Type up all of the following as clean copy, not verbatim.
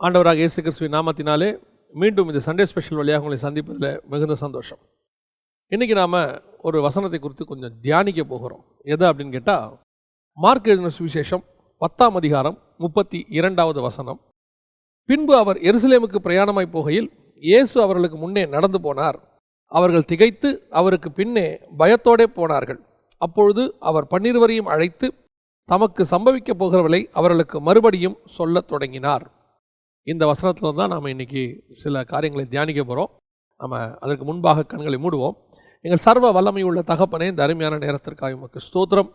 ஆண்டவராக இயேசு கிறிஸ்துவின் நாமத்தினாலே மீண்டும் இந்த சண்டே ஸ்பெஷல் வழியாக உங்களை சந்திப்பதில் மிகுந்த சந்தோஷம். இன்றைக்கி நாம் ஒரு வசனத்தை குறித்து கொஞ்சம் தியானிக்க போகிறோம். எது அப்படின்னு கேட்டால், மார்க் எழுதின சுவிசேஷம் 10ஆம் அதிகாரம் 32வது வசனம். பின்பு அவர் எருசலேமுக்கு பிரயாணமாய் போகையில் இயேசு அவர்களுக்கு முன்னே நடந்து போனார். அவர்கள் திகைத்து அவருக்கு பின்னே பயத்தோடே போனார்கள். அப்பொழுது அவர் 12 அழைத்து தமக்கு சம்பவிக்க போகிறவர்களை அவர்களுக்கு மறுபடியும் சொல்லத் தொடங்கினார். இந்த வசனத்தில் தான் நாம் இன்றைக்கி சில காரியங்களை தியானிக்க போகிறோம். நம்ம அதற்கு முன்பாக கண்களை மூடுவோம். எங்கள் சர்வ வல்லமை உள்ள தகப்பனே, இந்த அருமையான நேரத்திற்காக உமக்கு ஸ்தோத்திரம்.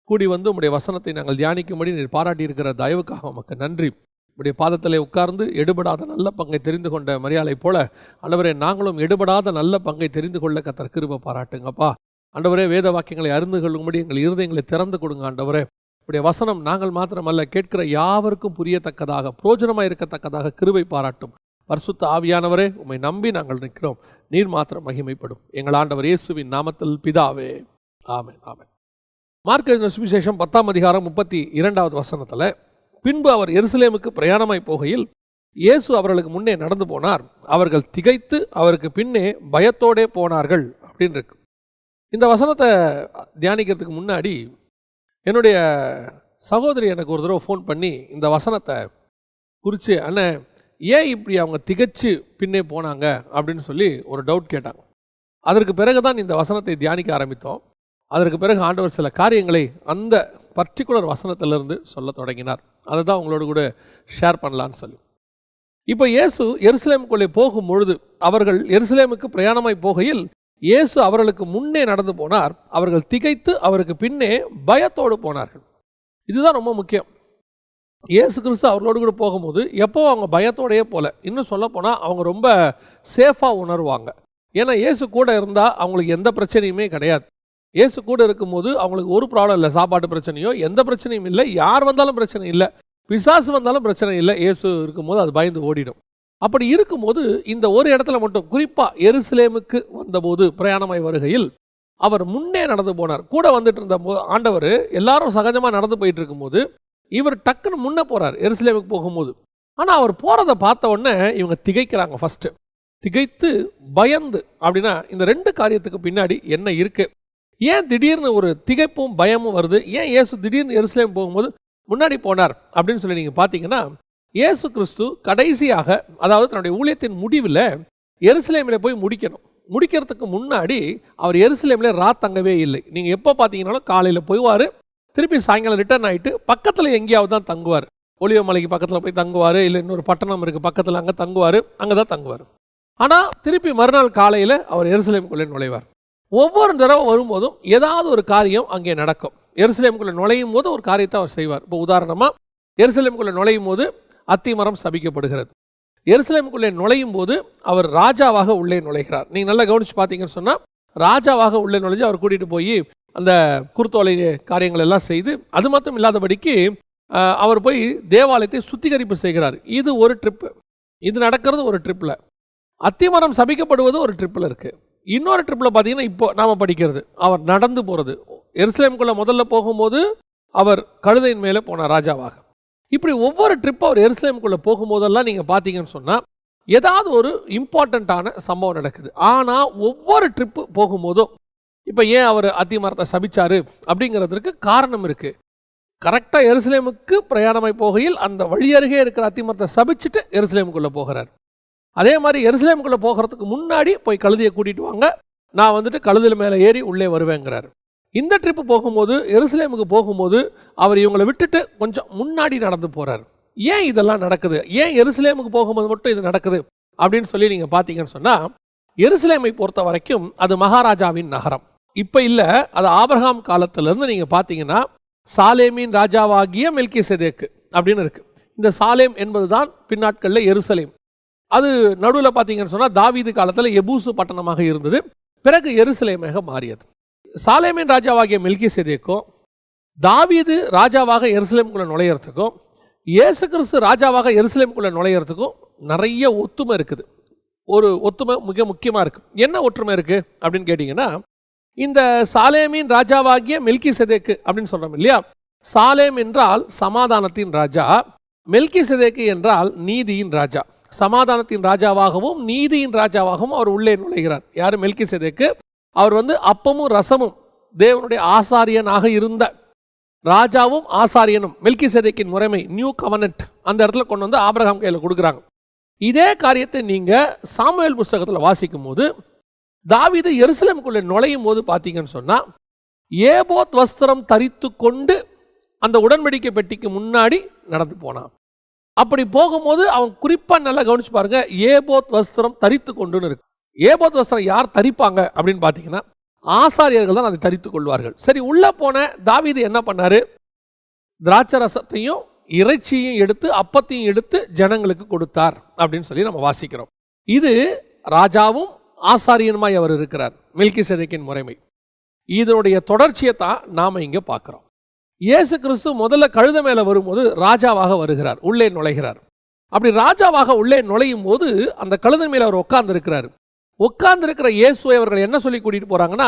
கூடி வந்து உம்முடைய வசனத்தை நாங்கள் தியானிக்கும்படி நீர் பாராட்டியிருக்கிற தயவுக்காக உமக்கு நன்றி. உம்முடைய பாதத்திலே உட்கார்ந்து எடுபடாத நல்ல பங்கை தெரிந்து கொண்ட மரியாதை போல ஆண்டவரே, நாங்களும் எடுபடாத நல்ல பங்கை தெரிந்து கொள்ள கர்த்தர் கிருபை பாராட்டுங்கப்பா. ஆண்டவரே, வேத வாக்கியங்களை அறிந்து கொள்ளும்படி எங்கள் இருதயங்களை திறந்து கொடுங்க. ஆண்டவரே, உடைய வசனம் நாங்கள் மாத்திரமல்ல, கேட்கிற யாவருக்கும் புரியத்தக்கதாக பிரயோஜனமாக இருக்கத்தக்கதாக கிருபை பாராட்டும். பரிசுத்த ஆவியானவரே, உம்மை நம்பி நாங்கள் நிற்கிறோம். நீர் மாத்திரம் மகிமைப்படும். எங்கள் ஆண்டவர் இயேசுவின் நாமத்தில் பிதாவே, ஆமென், ஆமென். மார்க் எழுதின சுவிசேஷம் 10ஆம் அதிகாரம் 32வது வசனத்தில், பின்பு அவர் எருசலேமுக்கு பிரயாணமாய் போகையில் இயேசு அவர்களுக்கு முன்னே நடந்து போனார். அவர்கள் திகைத்து அவருக்கு பின்னே பயத்தோடே போனார்கள் அப்படின்னு இருக்கு. இந்த வசனத்தை தியானிக்கிறதுக்கு முன்னாடி என்னுடைய சகோதரி எனக்கு ஒரு தடவை ஃபோன் பண்ணி இந்த வசனத்தை குறித்து, அண்ணன் ஏன் இப்படி அவங்க திகைச்சு பின்னே போனாங்க அப்படின்னு சொல்லி ஒரு டவுட் கேட்டாங்க. அதற்கு பிறகு தான் இந்த வசனத்தை தியானிக்க ஆரம்பித்தோம். அதற்கு பிறகு ஆண்டவர் சில காரியங்களை அந்த பர்டிகுலர் வசனத்திலிருந்து சொல்ல தொடங்கினார். அதை தான் உங்களோட கூட ஷேர் பண்ணலான்னு சொல்லி. இப்போ இயேசு எருசலேமுக்குள்ளே போகும் பொழுது, அவர்கள் எருசலேமுக்கு பிரயாணமாய் போகையில் இயேசு அவர்களுக்கு முன்னே நடந்து போனார். அவர்கள் திகைத்து அவருக்கு பின்னே பயத்தோடு போனார்கள். இதுதான் ரொம்ப முக்கியம். இயேசு கிறிஸ்து அவர்களோடு கூட போகும்போது எப்போ அவங்க பயத்தோடையே போல, இன்னும் சொல்ல போனால் அவங்க ரொம்ப சேஃபாக உணர்வாங்க. ஏன்னா இயேசு கூட இருந்தால் அவங்களுக்கு எந்த பிரச்சனையுமே கிடையாது. இயேசு கூட இருக்கும்போது அவங்களுக்கு ஒரு ப்ராப்ளம் இல்லை. சாப்பாட்டு பிரச்சனையோ எந்த பிரச்சனையும் இல்லை. யார் வந்தாலும் பிரச்சனை இல்லை. பிசாசு வந்தாலும் பிரச்சனை இல்லை. இயேசு இருக்கும்போது அது பயந்து ஓடிடும். அப்படி இருக்கும்போது இந்த ஒரு இடத்துல மட்டும், குறிப்பாக எருசலேமுக்கு வந்தபோது பிரயாணமாய் வருகையில் அவர் முன்னே நடந்து போனார். கூட வந்துட்டு இருந்த ஆண்டவர் எல்லாரும் சகஜமாக நடந்து போயிட்டு இருக்கும்போது இவர் டக்குன்னு முன்னே போகிறார் எருசலேமுக்கு போகும்போது. ஆனால் அவர் போகிறத பார்த்த உடனே இவங்க திகைக்கிறாங்க. ஃபஸ்ட்டு திகைத்து பயந்து. அப்படின்னா இந்த ரெண்டு காரியத்துக்கு பின்னாடி என்ன இருக்குது? ஏன் திடீர்னு ஒரு திகைப்பும் பயமும் வருது? ஏன் இயேசு திடீர்னு எருசலேம் போகும்போது முன்னாடி போனார் அப்படின்னு சொல்லி நீங்கள் பார்த்தீங்கன்னா, இயேசு கிறிஸ்து கடைசியாக, அதாவது தன்னுடைய ஊழியத்தின் முடிவில் எருசலேமில் போய் முடிக்கிறதுக்கு முன்னாடி அவர் எருசலேமில் தங்கவே இல்லை. நீங்கள் எப்போ பார்த்தீங்கன்னாலும் காலையில் போய்வார், திருப்பி சாயங்காலம் ரிட்டர்ன் ஆகிட்டு பக்கத்தில் எங்கேயாவது தான் தங்குவார். ஒலிவ மலைக்கு பக்கத்தில் போய் தங்குவார், இல்லை இன்னொரு பட்டணம் இருக்குது பக்கத்தில், அங்கே தங்குவார், அங்கே தான் தங்குவார். ஆனால் திருப்பி மறுநாள் காலையில் அவர் எருசலேமுக்குள்ளே நுழைவார். ஒவ்வொரு தடவை வரும்போதும் ஏதாவது ஒரு காரியம் அங்கே நடக்கும். எருசலேமுக்குள்ளே நுழையும் போது ஒரு காரியத்தை அவர் செய்வார். இப்போ உதாரணமாக எருசலேமுக்குள்ளே நுழையும் போது அத்திமரம் சபிக்கப்படுகிறது. எருசலேமுக்குள்ளே நுழையும் போது அவர் ராஜாவாக உள்ளே நுழைகிறார். நீங்கள் நல்லா கவனித்து பார்த்தீங்கன்னு சொன்னால், ராஜாவாக உள்ளே நுழைஞ்சு அவர் கூட்டிகிட்டு போய் அந்த குருத்தோலை காரியங்கள் எல்லாம் செய்து, அது மட்டும் இல்லாதபடிக்கு அவர் போய் தேவாலயத்தை சுத்திகரிப்பு செய்கிறார். இது ஒரு ட்ரிப்பு. இது நடக்கிறது ஒரு ட்ரிப்பில். அத்திமரம் சபிக்கப்படுவது ஒரு ட்ரிப்பில் இருக்குது. இன்னொரு ட்ரிப்பில் பார்த்தீங்கன்னா இப்போ நாம் படிக்கிறது அவர் நடந்து போகிறது. எருசலேமுக்குள்ளே முதல்ல போகும்போது அவர் கழுதையின் மேலே போனார் ராஜாவாக. இப்படி ஒவ்வொரு ட்ரிப் அவர் எருசலேமுக்குள்ளே போகும்போதெல்லாம் நீங்கள் பார்த்தீங்கன்னு சொன்னால் ஏதாவது ஒரு இம்பார்ட்டண்ட்டான சம்பவம் நடக்குது. ஆனால் ஒவ்வொரு ட்ரிப்பு போகும்போதும், இப்போ ஏன் அவர் அத்திமரத்தை சபிச்சார் அப்படிங்கிறதுக்கு காரணம் இருக்குது. கரெக்டாக எருசலேமுக்கு பிரயாணமாய் போகையில் அந்த வழி அருகே இருக்கிற அத்திமரத்தை சபிச்சுட்டு எருசலேமுக்குள்ளே போகிறார். அதே மாதிரி எருசலேமுக்குள்ளே போகிறதுக்கு முன்னாடி போய் கழுதையை கூட்டிகிட்டு வாங்க, நான் வந்துட்டு கழுதையில் மேலே ஏறி உள்ளே வருவேங்கிறார். இந்த ட்ரிப்பு போகும்போது, எருசலேமுக்கு போகும்போது அவர் இவங்களை விட்டுட்டு கொஞ்சம் முன்னாடி நடந்து போகிறார். ஏன் இதெல்லாம் நடக்குது? ஏன் எருசலேமுக்கு போகும்போது மட்டும் இது நடக்குது அப்படின்னு சொல்லி நீங்கள் பார்த்தீங்கன்னு சொன்னால், எருசலேமை பொறுத்த வரைக்கும் அது மகாராஜாவின் நகரம். இப்போ இல்லை, அது ஆபிரகாம் காலத்திலேருந்து நீங்கள் பார்த்தீங்கன்னா சாலேமின் ராஜாவாகிய மெல்கிசேதேக்கு அப்படின்னு இருக்குது. இந்த சாலேம் என்பது தான் பின்னாட்களில் எருசலேம். அது நடுவில் பார்த்தீங்கன்னு சொன்னால் தாவீது காலத்தில் எபூசு பட்டணமாக இருந்தது. பிறகு எருசலேமாக மாறியது. சாலேமின் ராஜாவாகிய மெல்கிசேதேக்கும் தாவீது ராஜாவாக எருசலேமுக்குள்ளே நுழையிறதுக்கும் இயேசு கிறிஸ்து ராஜாவாக எருசலேமுக்குள்ளே நுழையிறதுக்கும் நிறைய ஒத்துமை இருக்குது. ஒரு ஒத்துமை மிக முக்கியமாக இருக்குது. என்ன ஒற்றுமை இருக்குது அப்படின்னு கேட்டிங்கன்னா, இந்த சாலேமின் ராஜாவாகிய மெல்கிசேதேக்கு அப்படின்னு சொல்கிறோம் இல்லையா, சாலேம் என்றால் சமாதானத்தின் ராஜா, மெல்கிசேதேக்கு என்றால் நீதியின் ராஜா, சமாதானத்தின் ராஜாவாகவும் நீதியின் ராஜாவாகவும் அவர் உள்ளே நுழைகிறார். யார்? மெல்கிசேதேக்கு. அவர் அப்பமும் ரசமும் தேவனுடைய ஆசாரியனாக இருந்த ராஜாவும் ஆசாரியனும். மெல்கிசேதேக்கின் முறைமை, நியூ கவர்னன்ட், அந்த இடத்துல கொண்டு வந்து ஆபிரகாம் கையில் கொடுக்குறாங்க. இதே காரியத்தை நீங்கள் சாமுவேல் புஸ்தகத்தில் வாசிக்கும் போது தாவீது எருசலேமுக்குள்ளே நுழையும் போது பார்த்தீங்கன்னு சொன்னால் ஏபோத் வஸ்திரம் தரித்து கொண்டு அந்த உடன்படிக்கை பெட்டிக்கு முன்னாடி நடந்து போனான். அப்படி போகும்போது அவன் குறிப்பாக நல்லா கவனிச்சு பாருங்க, ஏபோத் வஸ்திரம் தரித்து கொண்டுன்னு இருக்கு. ஏபோத் வஸ்திரம் யார் தரிப்பாங்க அப்படின்னு பார்த்தீங்கன்னா ஆசாரியர்கள் தான் அதை தரித்து கொள்வார்கள். சரி, உள்ள போன தாவீது என்ன பண்ணாரு? திராட்சை ரசத்தையும் இறைச்சியும் எடுத்து அப்பத்தையும் எடுத்து ஜனங்களுக்கு கொடுத்தார் அப்படின்னு சொல்லி நம்ம வாசிக்கிறோம். இது ராஜாவும் ஆசாரியனுமாய் அவர் இருக்கிறார், மெல்கிசேதேக்கின் முறைமை. இதனுடைய தொடர்ச்சியை தான் நாம் இங்கே பார்க்குறோம். இயேசு கிறிஸ்து முதல்ல கழுதை மேலே வரும்போது ராஜாவாக வருகிறார், உள்ளே நுழைகிறார். அப்படி ராஜாவாக உள்ளே நுழையும் போது அந்த கழுதை மேலே அவர் உட்கார்ந்து இருக்கிற இயேசுவை அவர்கள் என்ன சொல்லி கூட்டிகிட்டு போகிறாங்கன்னா,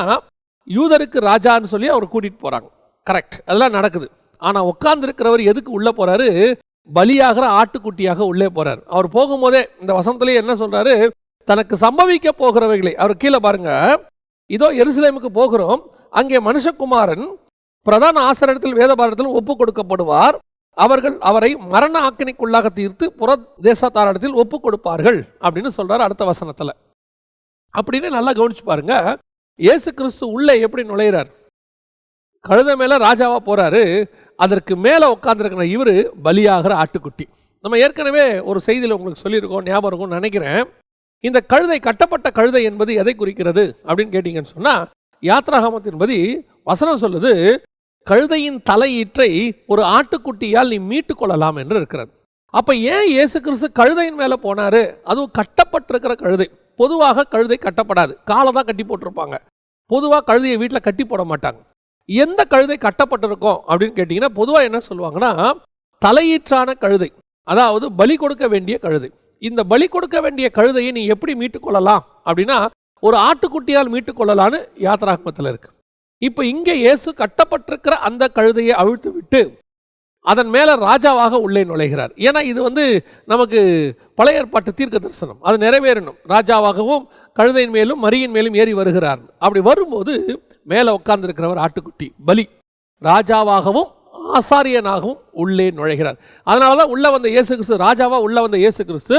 யூதருக்கு ராஜான்னு சொல்லி அவர் கூட்டிகிட்டு போகிறாங்க. கரெக்ட், அதெல்லாம் நடக்குது. ஆனால் உட்கார்ந்துருக்கிறவர் எதுக்கு உள்ளே போகிறாரு? பலியாகிற ஆட்டுக்குட்டியாக உள்ளே போகிறார். அவர் போகும்போதே இந்த வசனத்திலேயே என்ன சொல்கிறாரு? தனக்கு சம்பவிக்க போகிறவைகளை, அவர் கீழே பாருங்க, இதோ எருசலேமுக்கு போகிறோம், அங்கே மனுஷகுமாரன் பிரதான ஆசாரியத்தில் வேதபாரத்தில் ஒப்பு கொடுக்கப்படுவார், அவர்கள் அவரை மரண ஆக்கினைக்குள்ளாக தீர்த்து புற தேசத்தாரிடத்தில் ஒப்பு கொடுப்பார்கள் அப்படின்னு சொல்றாரு அடுத்த வசனத்தில். அப்படின்னு நல்லா கவனிச்சு பாருங்க, இயேசு கிறிஸ்து உள்ளே எப்படி நுழைகிறார்? கழுதை மேல ராஜாவா போறாரு, அதற்கு மேல உட்கார்ந்துருக்கிற இவரு பலியாகிற ஆட்டுக்குட்டி. நம்ம ஏற்கனவே ஒரு செய்தியில் உங்களுக்கு சொல்லியிருக்கோம், ஞாபகம் இருக்கும்னு நினைக்கிறேன். இந்த கழுதை, கட்டப்பட்ட கழுதை என்பது எதை குறிக்கிறது அப்படின்னு கேட்டீங்கன்னு சொன்னா, யாத்ராகமத்தின்படி வசனம் சொல்லுது, கழுதையின் தலையீற்றை ஒரு ஆட்டுக்குட்டியால் நீ மீட்டு கொள்ளலாம் என்று இருக்கிறது. அப்ப ஏன் இயேசு கிறிஸ்து கழுதையின் மேல போனாரு? அதுவும் கட்டப்பட்டிருக்கிற கழுதை. பொதுவாக கழுதை கட்டப்படாது, காலை தான் கட்டி போட்டிருப்பாங்க. பொதுவாக கழுதையை வீட்டில் கட்டி போட மாட்டாங்க. எந்த கழுதை கட்டப்பட்டிருக்கோம் அப்படின்னு கேட்டீங்கன்னா, பொதுவாக என்ன சொல்லுவாங்கன்னா, தலையீற்றான கழுதை, அதாவது பலி கொடுக்க வேண்டிய கழுதை. இந்த பலி கொடுக்க வேண்டிய கழுதையை நீ எப்படி மீட்டு கொள்ளலாம் அப்படின்னா, ஒரு ஆட்டுக்குட்டியால் மீட்டு கொள்ளலான்னு யாத்ராகமத்தில் இருக்கு. இப்போ இங்கே இயேசு கட்டப்பட்டிருக்கிற அந்த கழுதையை அவிழ்த்து விட்டு அதன் மேலே ராஜாவாக உள்ளே நுழைகிறார். ஏன்னா இது நமக்கு பழைய ஏற்பாட்டு தீர்க்க தரிசனம், அது நிறைவேறணும். ராஜாவாகவும் கழுதையின் மேலும் மரியின் மேலும் ஏறி வருகிறார். அப்படி வரும்போது மேலே உட்கார்ந்துருக்கிறவர் ஆட்டுக்குட்டி, பலி, ராஜாவாகவும் ஆசாரியனாகவும் உள்ளே நுழைகிறார். அதனால தான் உள்ள வந்த இயேசு கிறிஸ்து, ராஜாவா உள்ள வந்த இயேசு கிறிஸ்து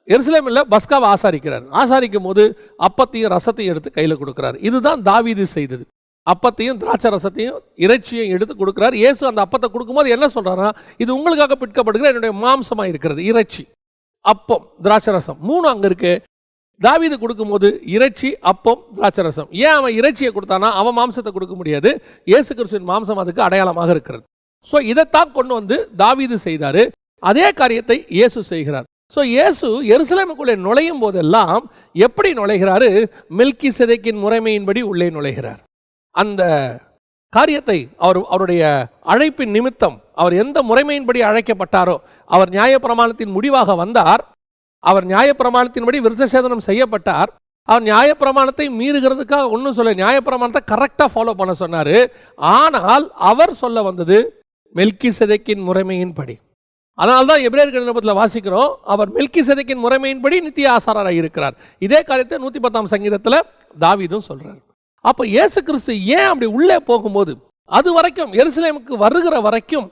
எருசலேமில் பஸ்காவை ஆசாரிக்கிறார். ஆசாரிக்கும் போது அப்பத்தையும் ரசத்தையும் எடுத்து கையில் கொடுக்கிறார். இதுதான் தாவீது செய்தது. அப்பத்தையும் திராட்சை ரசத்தையும் இறைச்சியையும் எடுத்து கொடுக்கிறார். இயேசு அந்த அப்பத்தை கொடுக்கும்போது என்ன சொல்றாருன்னா, இது உங்களுக்காக பிற்கப்படுகிற என்னுடைய மாம்சமாக இருக்கிறது. இறைச்சி, அப்பம், திராட்சை ரசம், 3 அங்கே இருக்கு. தாவீது கொடுக்கும்போது இறைச்சி, அப்பம், திராட்சை ரசம். ஏன் அவன் இறைச்சியை கொடுத்தானா? அவன் மாம்சத்தை கொடுக்க முடியாது. இயேசு கிறிஸ்துவின் மாம்சம் அதுக்கு அடையாளமாக இருக்கிறது. ஸோ இதைத்தான் கொண்டு வந்து தாவீது செய்தாரு. அதே காரியத்தை இயேசு செய்கிறார். ஸோ இயேசு எருசலேமுக்குள்ளே நுழையும் போதெல்லாம் எப்படி நுழைகிறாரு? மெல்கிசேதேக்கின் முறைமையின்படி உள்ளே நுழைகிறார். அந்த காரியத்தை அவருடைய அழைப்பின் நிமித்தம் அவர் எந்த முறைமையின்படி அழைக்கப்பட்டாரோ, அவர் நியாயப்பிரமாணத்தின் முடிவாக வந்தார். அவர் நியாயப்பிரமாணத்தின்படி விருத்தசேதனம் செய்யப்பட்டார். அவர் நியாயப்பிரமாணத்தை மீறுகிறதுக்காக ஒன்றும் சொல்ல, நியாயப்பிரமாணத்தை கரெக்டாக ஃபாலோ பண்ண சொன்னார். ஆனால் அவர் சொல்ல வந்தது மெல்கிசேதேக்கின் முறைமையின்படி. அதனால்தான் எபிரேயர் நிருபத்தில் வாசிக்கிறோம், அவர் மெல்கிசேதேக்கின் முறைமையின்படி நித்திய ஆசாரராக இருக்கிறார். இதே காரியத்தை 110ஆம் சங்கீதத்தில் தாவீதும் சொல்றார். அப்போ இயேசு கிறிஸ்து ஏன் அப்படி உள்ளே போகும்போது, அது வரைக்கும் எருசலேமுக்கு வருகிற வரைக்கும்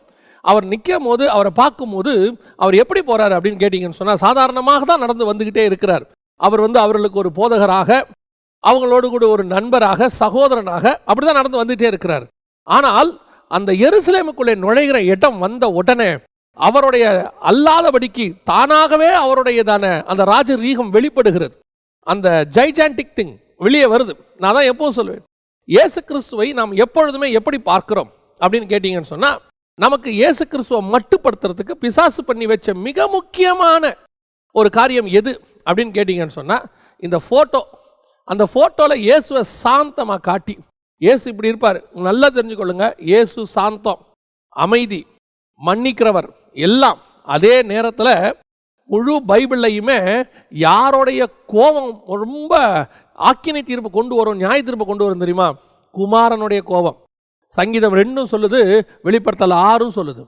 அவர் நிற்கும் போது, அவரை பார்க்கும்போது அவர் எப்படி போறாரு அப்படின்னு கேட்டீங்கன்னு சொன்னால், சாதாரணமாக தான் நடந்து வந்துகிட்டே இருக்கிறார். அவர் அவர்களுக்கு ஒரு போதகராக, அவங்களோடு கூட ஒரு நண்பராக, சகோதரனாக அப்படிதான் நடந்து வந்துட்டே இருக்கிறார். ஆனால் அந்த எருசலேமுக்குள்ளே நுழைகிற இடம் வந்த உடனே அவருடைய அல்லாதபடிக்கு தானாகவே அவருடையதான அந்த ராஜரீகம் வெளிப்படுகிறது. அந்த ஜைஜான்டிக் திங் வெளியே வருது. நான் தான் எப்பவும் சொல்லுவேன், இயேசு கிறிஸ்துவை நாம் எப்பொழுதுமே எப்படி பார்க்கிறோம் அப்படின்னு கேட்டீங்கன்னு சொன்னா, நமக்கு இயேசு கிறிஸ்துவை மட்டுப்படுத்துறதுக்கு பிசாசு பண்ணி வச்ச மிக முக்கியமான ஒரு காரியம் எது அப்படின்னு கேட்டீங்கன்னு சொன்னா, இந்த போட்டோ. அந்த போட்டோல இயேசுவை சாந்தமா காட்டி, இயேசு இப்படி இருப்பார், நல்லா தெரிஞ்சுக்கொள்ளுங்க, இயேசு சாந்தம், அமைதி, மன்னிக்கிறவர் எல்லாம். அதே நேரத்தில் முழு பைபிள்லையுமே யாருடைய கோபம் ரொம்ப ஆக்கினை தீர்ப்பு கொண்டு வரும், நியாய தீர்ப்பு கொண்டு வரும் தெரியுமா? குமாரனுடைய கோபம். சங்கீதம் 2 சொல்லுது, வெளிப்படுத்தல் 6 சொல்லுது.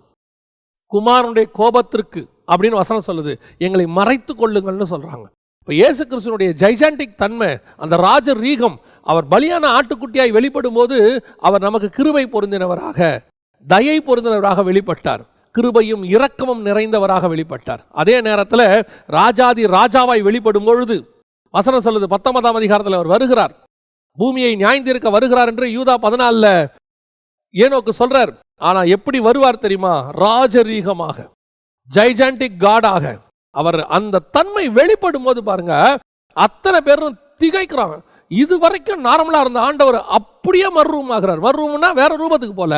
குமாரனுடைய கோபத்திற்கு அப்படின்னு வசனம் சொல்லுது. எங்களை மறைத்து கொள்ளுங்கள்னு சொல்றாங்க. இப்போ இயேசு கிறிஸ்துனுடைய ஜைஜாண்டிக் தன்மை, அந்த ராஜ ரீகம், அவர் பலியான ஆட்டுக்குட்டியாய் வெளிப்படும் போது அவர் நமக்கு கிருபை பொருந்தினவராக, தயை பொருந்தினவராக வெளிப்பட்டார். கிருபையும் இரக்கமும் நிறைந்தவராக வெளிப்பட்டார். அதே நேரத்தில் ராஜாதி ராஜாவாய் வெளிப்படும் பொழுது வசனம் சொல்லுது 19ஆம் அதிகாரத்தில் அவர் வருகிறார், பூமியை நியாயந்தீர்க்க வருகிறார் என்று யூதா 14 ஏனோக்கு சொல்றார். ஆனா எப்படி வருவார் தெரியுமா? ராஜரீகமாக, ஜைஜாண்டிக் காடாக. அவர் அந்த தன்மை வெளிப்படும் போது பாருங்க, அத்தனை பேரும் திகைக்கிறாங்க. இது வரைக்கும் நார்மலா இருந்த ஆண்டவர் அப்படியே மறுரூபம் ஆகிறார். மறுரூபம்னா வேற ரூபத்துக்கு போல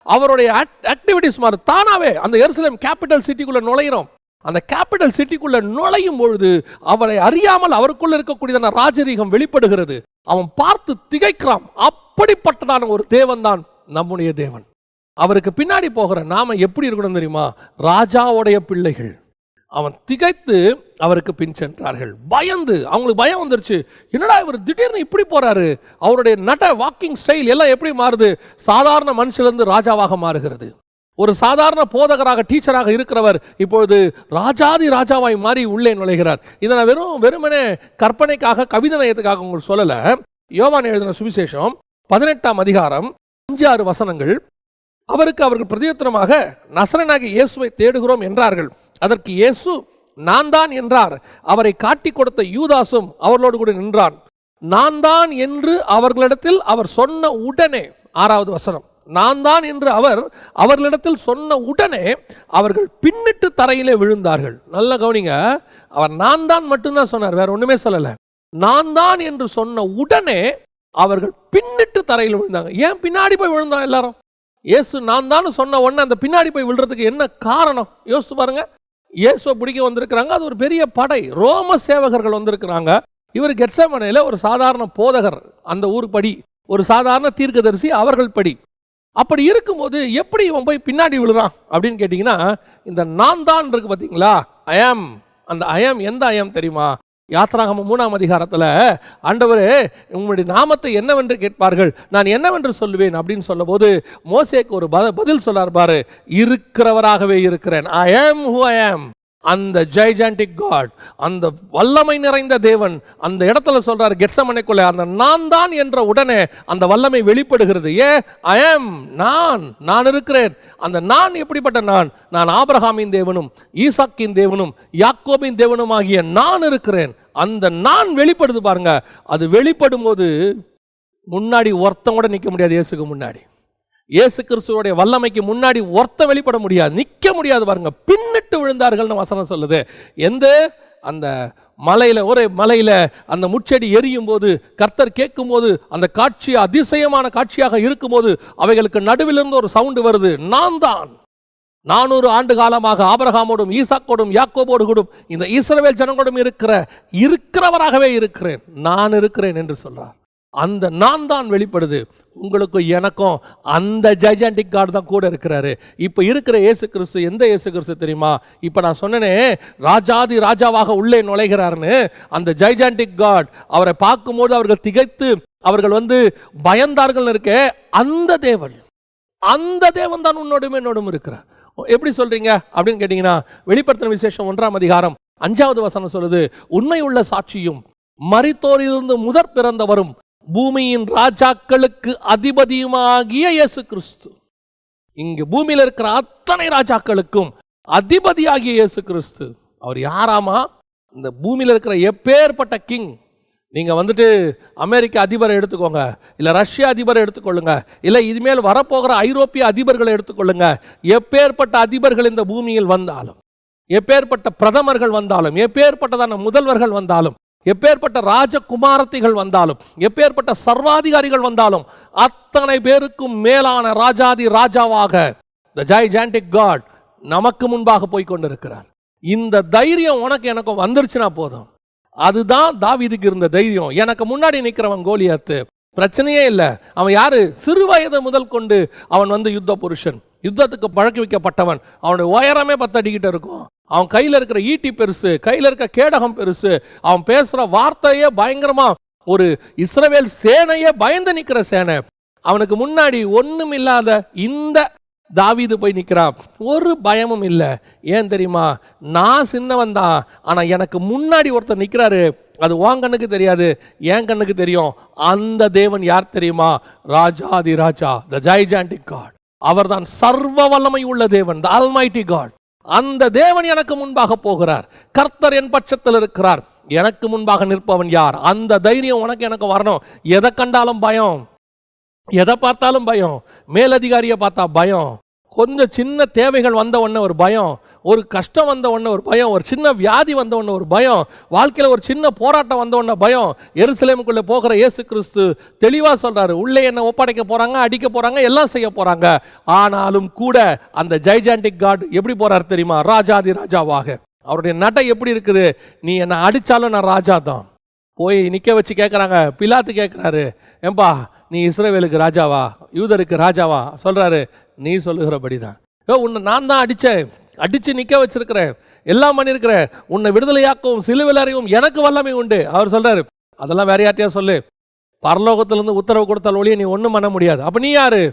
அவருடைய ஆக்டிவிட்டிஸ் மாறு. தானாவே அந்த எருசலேம் கேபிட்டல் சிட்டிக்குள்ள நுழைகிறோம். அந்த கேபிட்டல் சிட்டிக்குள்ள நுழையும் பொழுது அவரை அறியாமல் அவருக்குள்ள இருக்கக்கூடிய ராஜரீகம் வெளிப்படுகிறது. அவன் பார்த்து திகைக்கிறான். அப்படிப்பட்டதான ஒரு தேவன் தான் நம்முடைய தேவன். அவருக்கு பின்னாடி போகிற நாம எப்படி இருக்கணும் தெரியுமா? ராஜாவுடைய பிள்ளைகள். அவன் திகைத்து அவருக்கு பின் சென்றார்கள். பயந்து, அவங்களுக்கு பயம் வந்துருச்சு. என்னடா இவர் திடீர்னு இப்படி போறாரு? அவருடைய வாக்கிங் ஸ்டைல் எல்லாம் எப்படி மாறுது? சாதாரண மனுஷிலிருந்து ராஜாவாக மாறுகிறது. ஒரு சாதாரண போதகராக, டீச்சராக இருக்கிறவர் இப்பொழுது ராஜாதி ராஜாவாய் மாறி உள்ளே நுழைகிறார். இதை நான் வெறுமனே கற்பனைக்காக, கவிதை நயத்துக்காக உங்களுக்கு சொல்லல. யோவான் எழுதின சுவிசேஷம் 18ஆம் அதிகாரம் 5-6 வசனங்கள். அவர்கள் பிரதியுத்தரமாக, நசரேயனாகிய இயேசுவை தேடுகிறோம் என்றார்கள். அதற்கு இயேசு, நான் தான் என்றார். அவரை காட்டி கொடுத்த யூதாசும் அவர்களோடு கூட நின்றான். நான் தான் என்று அவர்களிடத்தில் அவர் சொன்ன உடனே, 6வது வசனம், நான் தான் என்று அவர்களிடத்தில் சொன்ன உடனே அவர்கள் பின்னிட்டு தரையிலே விழுந்தார்கள். நல்ல கவனிங்க, அவர் நான் தான் மட்டும்தான் சொன்னார், வேற ஒண்ணுமே சொல்லல. நான் தான் என்று சொன்ன உடனே அவர்கள் பின்னிட்டு தரையில் விழுந்தாங்க. ஏன் பின்னாடி போய் விழுந்தாங்க எல்லாரும்? இயேசு நான் தான் சொன்ன உடனே அந்த பின்னாடி போய் விழுறதுக்கு என்ன காரணம்? யோசித்து பாருங்க. இயேசுவை பிடிக்க வந்திருக்கிறாங்க, அது ஒரு பெரிய படை, ரோம சேவகர்கள் வந்திருக்கிறாங்க. இவர் கெத்செமனேல ஒரு சாதாரண போதகர், அந்த ஊர் படி, ஒரு சாதாரண தீர்க்கதரிசி, அவர்கள் படி. அப்படி இருக்கும்போது எப்படி இவன் போய் பின்னாடி விழுறான் அப்படின்னு கேட்டீங்கன்னா, இந்த நான் தான் இருக்கு பார்த்தீங்களா, ஐஎம். அந்த ஐஎம் எந்த ஐஎம் தெரியுமா? யாத்ராகமம் 3ஆம் அதிகாரத்தில் ஆண்டவரே உங்களுடைய நாமத்தை என்னவென்று கேட்பார்கள், நான் என்னவென்று சொல்லுவேன் அப்படின்னு சொல்லும் போது மோசேக்கு ஒரு பதில் சொல்லார் பாரு, இருக்கிறவராகவே இருக்கிறேன். ஐ ஆம் ஹூ ஐ ஆம். அந்த ஜைஜாண்டிக் காட், அந்த வல்லமை நிறைந்த தேவன் அந்த இடத்துல சொல்றார் கெத்செமனேக்குள்ள, அந்த நான் தான் என்ற உடனே அந்த வல்லமை வெளிப்படுகிறது. ஐ ஆம், நான் இருக்கிறேன். அந்த நான் எப்படிப்பட்ட நான் ஆபிரகாமின் தேவனும் ஈசாக்கின் தேவனும் யாக்கோபின் தேவனும் ஆகிய நான் இருக்கிறேன். அந்த நான் வெளிப்படுது பாருங்க. அது வெளிப்படும் போது முன்னாடி ஒருத்தன் கூட நிற்க முடியாது. இயேசுக்கு முன்னாடி, இயேசு கிறிஸ்துவோடைய வல்லமைக்கு முன்னாடி ஒருத்த வெளிப்பட முடியாது, நிற்க முடியாது பாருங்க. பின்னிட்டு விழுந்தார்கள்னு வசனம் சொல்லுது. அந்த மலையில, ஒரு மலையில அந்த முச்செடி எரியும் போது கர்த்தர் கேட்கும் போது, அந்த காட்சி அதிசயமான காட்சியாக இருக்கும் போது அவைகளுக்கு நடுவிலிருந்து ஒரு சவுண்டு வருது, நான் தான். 400 ஆண்டு காலமாக ஆபிரகாமோடும் ஈசாக்கோடும் யாக்கோபோடு கூடும் இந்த இஸ்ரவேல் ஜனங்களோடும் இருக்கிறவராகவே இருக்கிறேன், நான் இருக்கிறேன் என்று சொல்றார். அந்த நான் தான் வெளிப்படுது. உங்களுக்கும் எனக்கும் அந்த ஜைஜாண்டிக் காட் தான் கூட இருக்கிறாரு. இப்போ இருக்கிற இயேசு கிறிஸ்து எந்த இயேசு கிறிஸ்து தெரியுமா? இப்போ நான் சொன்னேனே, ராஜாதி ராஜாவாக உள்ளே நுழைகிறார்னு, அந்த ஜைஜாண்டிக் காட். அவரை பார்க்கும்போது அவர்கள் திகைத்து அவர்கள் பயந்தார்கள் இருக்க, அந்த தேவன் தான் உன்னோடும் என்னோடும் இருக்கிறார். எப்படி சொல்றீங்க அப்படின்னு கேட்டீங்கன்னா, வெளிப்படுத்தின விசேஷம் 1ஆம் அதிகாரம் 5வது வசனம் சொல்லுது, உண்மை உள்ள சாட்சியும் மரித்தோரிலிருந்து முதற் பிறந்தவரும் பூமியின் ராஜாக்களுக்கு அதிபதியுமாகிய இயேசு கிறிஸ்து. இங்கு பூமியில் இருக்கிற அத்தனை ராஜாக்களுக்கும் அதிபதியாகிய இயேசு கிறிஸ்து. அவர் யாராமா? இந்த பூமியில் இருக்கிற எப்பேற்பட்ட கிங், நீங்க அமெரிக்க அதிபரை எடுத்துக்கோங்க, இல்ல ரஷ்ய அதிபரை எடுத்துக்கொள்ளுங்க, இல்ல இதுமேல் வரப்போகிற ஐரோப்பிய அதிபர்களை எடுத்துக்கொள்ளுங்க. எப்பேற்பட்ட அதிபர்கள் இந்த பூமியில் வந்தாலும், எப்பேற்பட்ட பிரதமர்கள் வந்தாலும், எப்பேற்பட்டதான முதல்வர்கள் வந்தாலும், எப்பேற்பட்ட ராஜகுமாரத்திகள் வந்தாலும், எப்பேற்பட்ட சர்வாதிகாரிகள் வந்தாலும், அத்தனை பேருக்கும் மேலான ராஜாதி ராஜாவாக the gigantic God நமக்கு முன்பாக போய் கொண்டிருக்கிறார். இந்த தைரியம் உனக்கு எனக்கும் வந்துருச்சுன்னா போதும். அதுதான் தாவீதுக்கு இருந்த தைரியம். எனக்கு முன்னாடி நிற்கிறவன் கோலியாத்து, பிரச்சனையே இல்லை. அவன் யாரு? சிறு வயது முதல் கொண்டு அவன் யுத்த புருஷன், யுத்தத்துக்கு பழக்கி வைக்கப்பட்டவன். அவனுடைய உயரமே 10 அடிக்கிட்ட இருக்கும். அவன் கையில் இருக்கிற ஈட்டி பெருசு, கையில் இருக்கிற கேடகம் பெருசு, அவன் பேசுற வார்த்தையே பயங்கரமா, ஒரு இஸ்ரவேல் சேனையே பயந்து நிற்கிற சேனை. அவனுக்கு முன்னாடி ஒண்ணும் இல்லாத இந்த தாவீது போய் நிற்கிறான், ஒரு பயமும் இல்லை. ஏன் தெரியுமா? நான் சின்னவன் தான், ஆனால் எனக்கு முன்னாடி ஒருத்தர் நிற்கிறாரு. அது உன் கண்ணுக்கு தெரியாது, என் கண்ணுக்கு தெரியும். அந்த தேவன் யார் தெரியுமா? ராஜாதி ராஜா, த ஜைஜாண்டிக் காட். அவர்தான் சர்வ வல்லமை உள்ள தேவன், த ஆல்மைட்டி காட். அந்த தேவன் எனக்கு முன்பாக போகிறார். கர்த்தர் என் பட்சத்தில் இருக்கிறார். எனக்கு முன்பாக நிற்பவன் யார்? அந்த தைரியம் உனக்கு எனக்கு வரணும். எதை கண்டாலும் பயம், எதை பார்த்தாலும் பயம். மேலதிகாரியை பார்த்தா பயம், கொஞ்சம் சின்ன தேவைகள் வந்த உடனே ஒரு பயம், ஒரு கஷ்டம் வந்த உடனே ஒரு பயம், ஒரு சின்ன வியாதி வந்த உடனே ஒரு பயம், வாழ்க்கையில் ஒரு சின்ன போராட்டம் வந்த உடனே பயம். எருசலேமுக்குள்ளே போகிற இயேசு கிறிஸ்து தெளிவாக சொல்கிறாரு, உள்ளே என்ன ஒப்படைக்க போகிறாங்க, அடிக்க போகிறாங்க, எல்லாம் செய்ய போகிறாங்க. ஆனாலும் கூட அந்த ஜைஜாண்டிக் காட் எப்படி போகிறார் தெரியுமா? ராஜாதி ராஜாவாக. அவருடைய நடை எப்படி இருக்குது? நீ என்னை அடித்தாலும் நான் ராஜா தான். போய் நிற்க வச்சு கேட்குறாங்க, பிலாத்து கேட்குறாரு, ஏம்பா நீ இஸ்ரவேலுக்கு ராஜாவா, யூதருக்கு ராஜாவா? சொல்கிறாரு, நீ சொல்லுகிறபடி தான். உன்னை நான் தான் அடித்து நிற்க வச்சிருக்கிறேன், எல்லாம் பண்ணியிருக்கிறேன். உன்னை விடுதலையாக்கவும் சிலுவையில் அறையவும் எனக்கு வல்லமை உண்டு. அவர் சொல்கிறாரு, அதெல்லாம் வேற யார்ட்டையா சொல்லு, பரலோகத்திலிருந்து உத்தரவு கொடுத்தால் ஒழிய நீ ஒன்றும் பண்ண முடியாது. அப்போ நீ யாரு?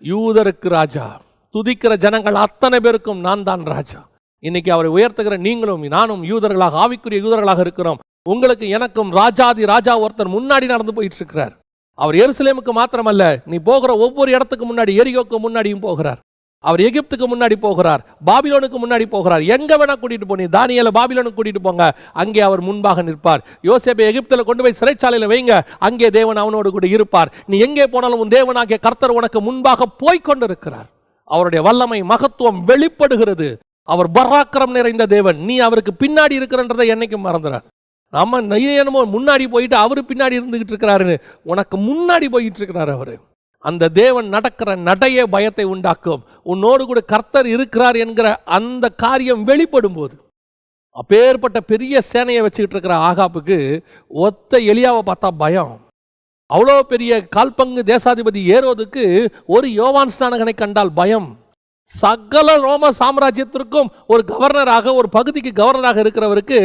யூதருக்கு ராஜா, துதிக்கிற ஜனங்கள் அத்தனை பேருக்கும் நான் தான் ராஜா. இன்னைக்கு அவரை உயர்த்துகிற நீங்களும் நானும் யூதர்களாக, ஆவிக்குரிய யூதர்களாக இருக்கிறோம். உங்களுக்கு எனக்கும் ராஜாதி ராஜா ஒருத்தர் முன்னாடி நடந்து போயிட்டு இருக்கிறார். அவர் எருசலேமுக்கு மாத்திரமல்ல, நீ போகிற ஒவ்வொரு இடத்துக்கு முன்னாடி, எரிகோக்கு முன்னாடியும் போகிறார். அவர் எகிப்துக்கு முன்னாடி போகிறார், பாபிலோனுக்கு முன்னாடி போகிறார். எங்க வேணா கூட்டிட்டு போனீங்க, தானியேலை பாபிலோனுக்கு கூட்டிட்டு போங்க, அங்கே அவர் முன்பாக நிற்பார். யோசேப்பை எகிப்தில் கொண்டு போய் சிறைச்சாலையில் வைங்க, அங்கே தேவன் அவனோடு கூட இருப்பார். நீ எங்கே போனாலும் உன் தேவனாகிய கர்த்தர் உனக்கு முன்பாக போய்கொண்டிருக்கிறார். அவருடைய வல்லமை மகத்துவம் வெளிப்படுகிறது. அவர் பராக்கிரம் நிறைந்த தேவன். நீ அவருக்கு பின்னாடி இருக்கிறன்றதை என்னைக்கும் மறந்துடாது. நம்ம என்னமோ முன்னாடி போயிட்டு அவரு பின்னாடி இருந்துகிட்டு இருக்கிறாரு, உனக்கு முன்னாடி போயிட்டு இருக்கிறார் அவரு. அந்த தேவன் நடக்கிற நடையே பயத்தை உண்டாக்கும். உன்னோடு கூட கர்த்தர் இருக்கிறார் என்கிற அந்த காரியம் வெளிப்படும் போது, அப்பேற்பட்ட பெரிய சேனையை வச்சுக்கிட்டு இருக்கிற ஆகாப்புக்கு ஒத்த எலியாவை பார்த்தா பயம். அவ்வளோ பெரிய கால்பங்கு தேசாதிபதி ஏரோதுக்கு ஒரு யோவான் ஸ்நானகனை கண்டால் பயம். சகல ரோம சாம்ராஜ்யத்திற்கும் ஒரு கவர்னராக, ஒரு பகுதிக்கு கவர்னராக இருக்கிறவருக்கு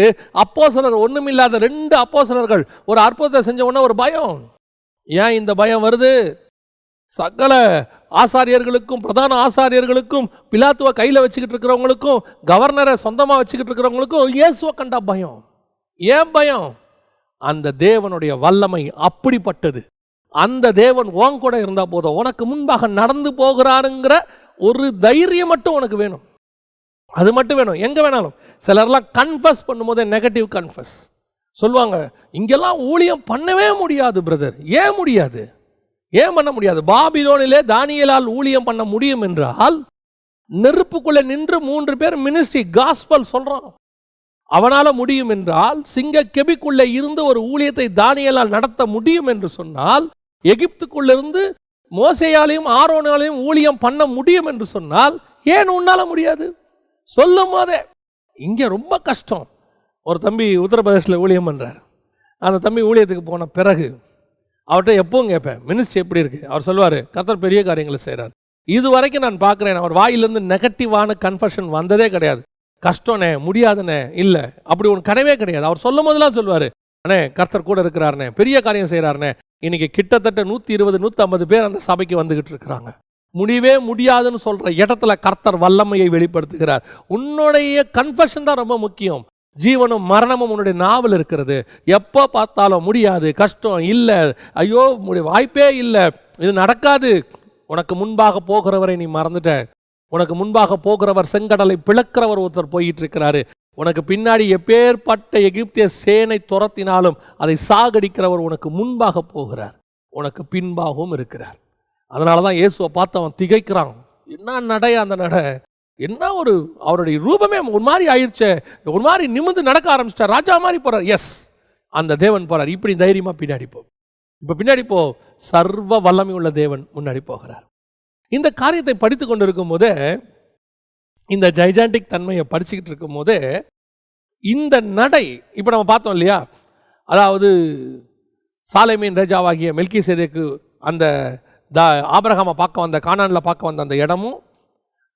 அப்போஸ்தலர், ஒண்ணுமில்லாத 2 அப்போஸ்தலர்கள் ஒரு அற்புதத்தை செஞ்ச உடனே ஒரு பயம். ஏன் இந்த பயம் வருது? சகல ஆசாரியர்களுக்கும், பிரதான ஆசாரியர்களுக்கும், பிலாத்துவை கையில் வச்சுக்கிட்டு இருக்கிறவங்களுக்கும், கவர்னரை சொந்தமாக வச்சுக்கிட்டு இருக்கிறவங்களுக்கும் இயேசுவை கண்டா பயம். ஏன் பயம்? அந்த தேவனுடைய வல்லமை அப்படிப்பட்டது. அந்த தேவன் உன் கூட இருந்தா போதும், உனக்கு முன்பாக நடந்து போகிறாருங்கிற ஒரு தைரியம் மட்டும் உனக்கு வேணும். அது மட்டும் வேணும். எங்க வேணாலும் சிலர்லாம் கன்ஃபஸ் பண்ணும்போதே நெகட்டிவ் கன்ஃபஸ் சொல்லுவாங்க, இங்கெல்லாம் ஊழியம் பண்ணவே முடியாது பிரதர். ஏன் முடியாது? ஏன் பண்ண முடியாது? பாபிலோனிலே தானியேலால் ஊழியம் பண்ண முடியும் என்றால், நெருப்புக்குள்ளே நின்று 3 பேர் மினிஸ்ட்ரி காஸ்பல் சொல்றான், அவனால முடியும் என்றால், சிங்க கெபிக்குள்ளே இருந்து ஒரு ஊழியத்தை தானியேலால் நடத்த முடியும் என்று சொன்னால், எகிப்துக்குள்ளிருந்து மோசேயாலையும் ஆரோனாலையும் ஊழியம் பண்ண முடியும் என்று சொன்னால், ஏன் உன்னால முடியாது? சொல்லும் போதே இங்கே ரொம்ப கஷ்டம். ஒரு தம்பி உத்தரப்பிரதேசில் ஊழியம் பண்ணுறார். அந்த தம்பி ஊழியத்துக்கு போன பிறகு அவர்கிட்ட எப்பவும் கேட்பேன், மினிஸ்ட்ரி எப்படி இருக்கு? அவர் சொல்லுவார், கர்த்தர் பெரிய காரியங்களை செய்கிறார். இது வரைக்கும் நான் பார்க்குறேன், அவர் வாயிலிருந்து நெகட்டிவான கன்ஃபஷன் வந்ததே கிடையாது. கஷ்டம்னே, முடியாதுண்ணே, இல்லை அப்படி ஒன்று கிடையவே கிடையாது. அவர் சொல்லும் போதெல்லாம் சொல்லுவார், அண்ணே கர்த்தர் கூட இருக்கிறாருண்ணே, பெரிய காரியம் செய்கிறாருண்ணே. இன்னைக்கு கிட்டத்தட்ட 120-150 பேர் அந்த சபைக்கு வந்துகிட்டு இருக்கிறாங்க. முடியவே முடியாதுன்னு சொல்ற இடத்துல கர்த்தர் வல்லமையை வெளிப்படுத்துகிறார். உன்னுடைய கன்ஃபஷன் தான் ரொம்ப முக்கியம். ஜீவனும் மரணமும் உன்னுடைய நாவல் இருக்கிறது. எப்போ பார்த்தாலும் முடியாது, கஷ்டம், இல்லை, ஐயோ வாய்ப்பே இல்லை, இது நடக்காது. உனக்கு முன்பாக போகிறவரை நீ மறந்துட்ட. உனக்கு முன்பாக போகிறவர் செங்கடலை பிளக்கிறவர் ஒருத்தர் போயிட்டு இருக்கிறாரு. உனக்கு பின்னாடி எப்பேற்பட்ட எகிப்திய சேனை துரத்தினாலும் அதை சாகடிக்கிறவர் உனக்கு முன்பாக போகிறார், உனக்கு பின்பாகவும் இருக்கிறார். அதனால தான் இயேசுவை பார்த்து அவன் திகைக்கிறான். என்ன நடை அந்த நடை, என்ன ஒரு அவருடைய ரூபமே ஒரு மாதிரி ஆயிடுச்சு, ஒரு மாதிரி நிமிர்ந்து நடக்க ஆரம்பிச்சிட்டார், ராஜா மாதிரி போறார். எஸ், அந்த தேவன் போறார். இப்படி தைரியமா பின்னாடி போ, இப்ப பின்னாடி போ. சர்வ வல்லமை உள்ள தேவன் முன்னாடி போகிறார். இந்த காரியத்தை படித்து கொண்டு இருக்கும் போதே, இந்த ஜைஜாண்டிக் தன்மையை படிச்சுக்கிட்டு இருக்கும் போதே, இந்த நடை இப்போ நம்ம பார்த்தோம் இல்லையா, அதாவது சாலேமின் ராஜாவாகிய மெல்கிசேதேக்கு அந்த ஆபிரகாமை பார்க்க வந்த, கானானில் பார்க்க வந்த அந்த இடமும்,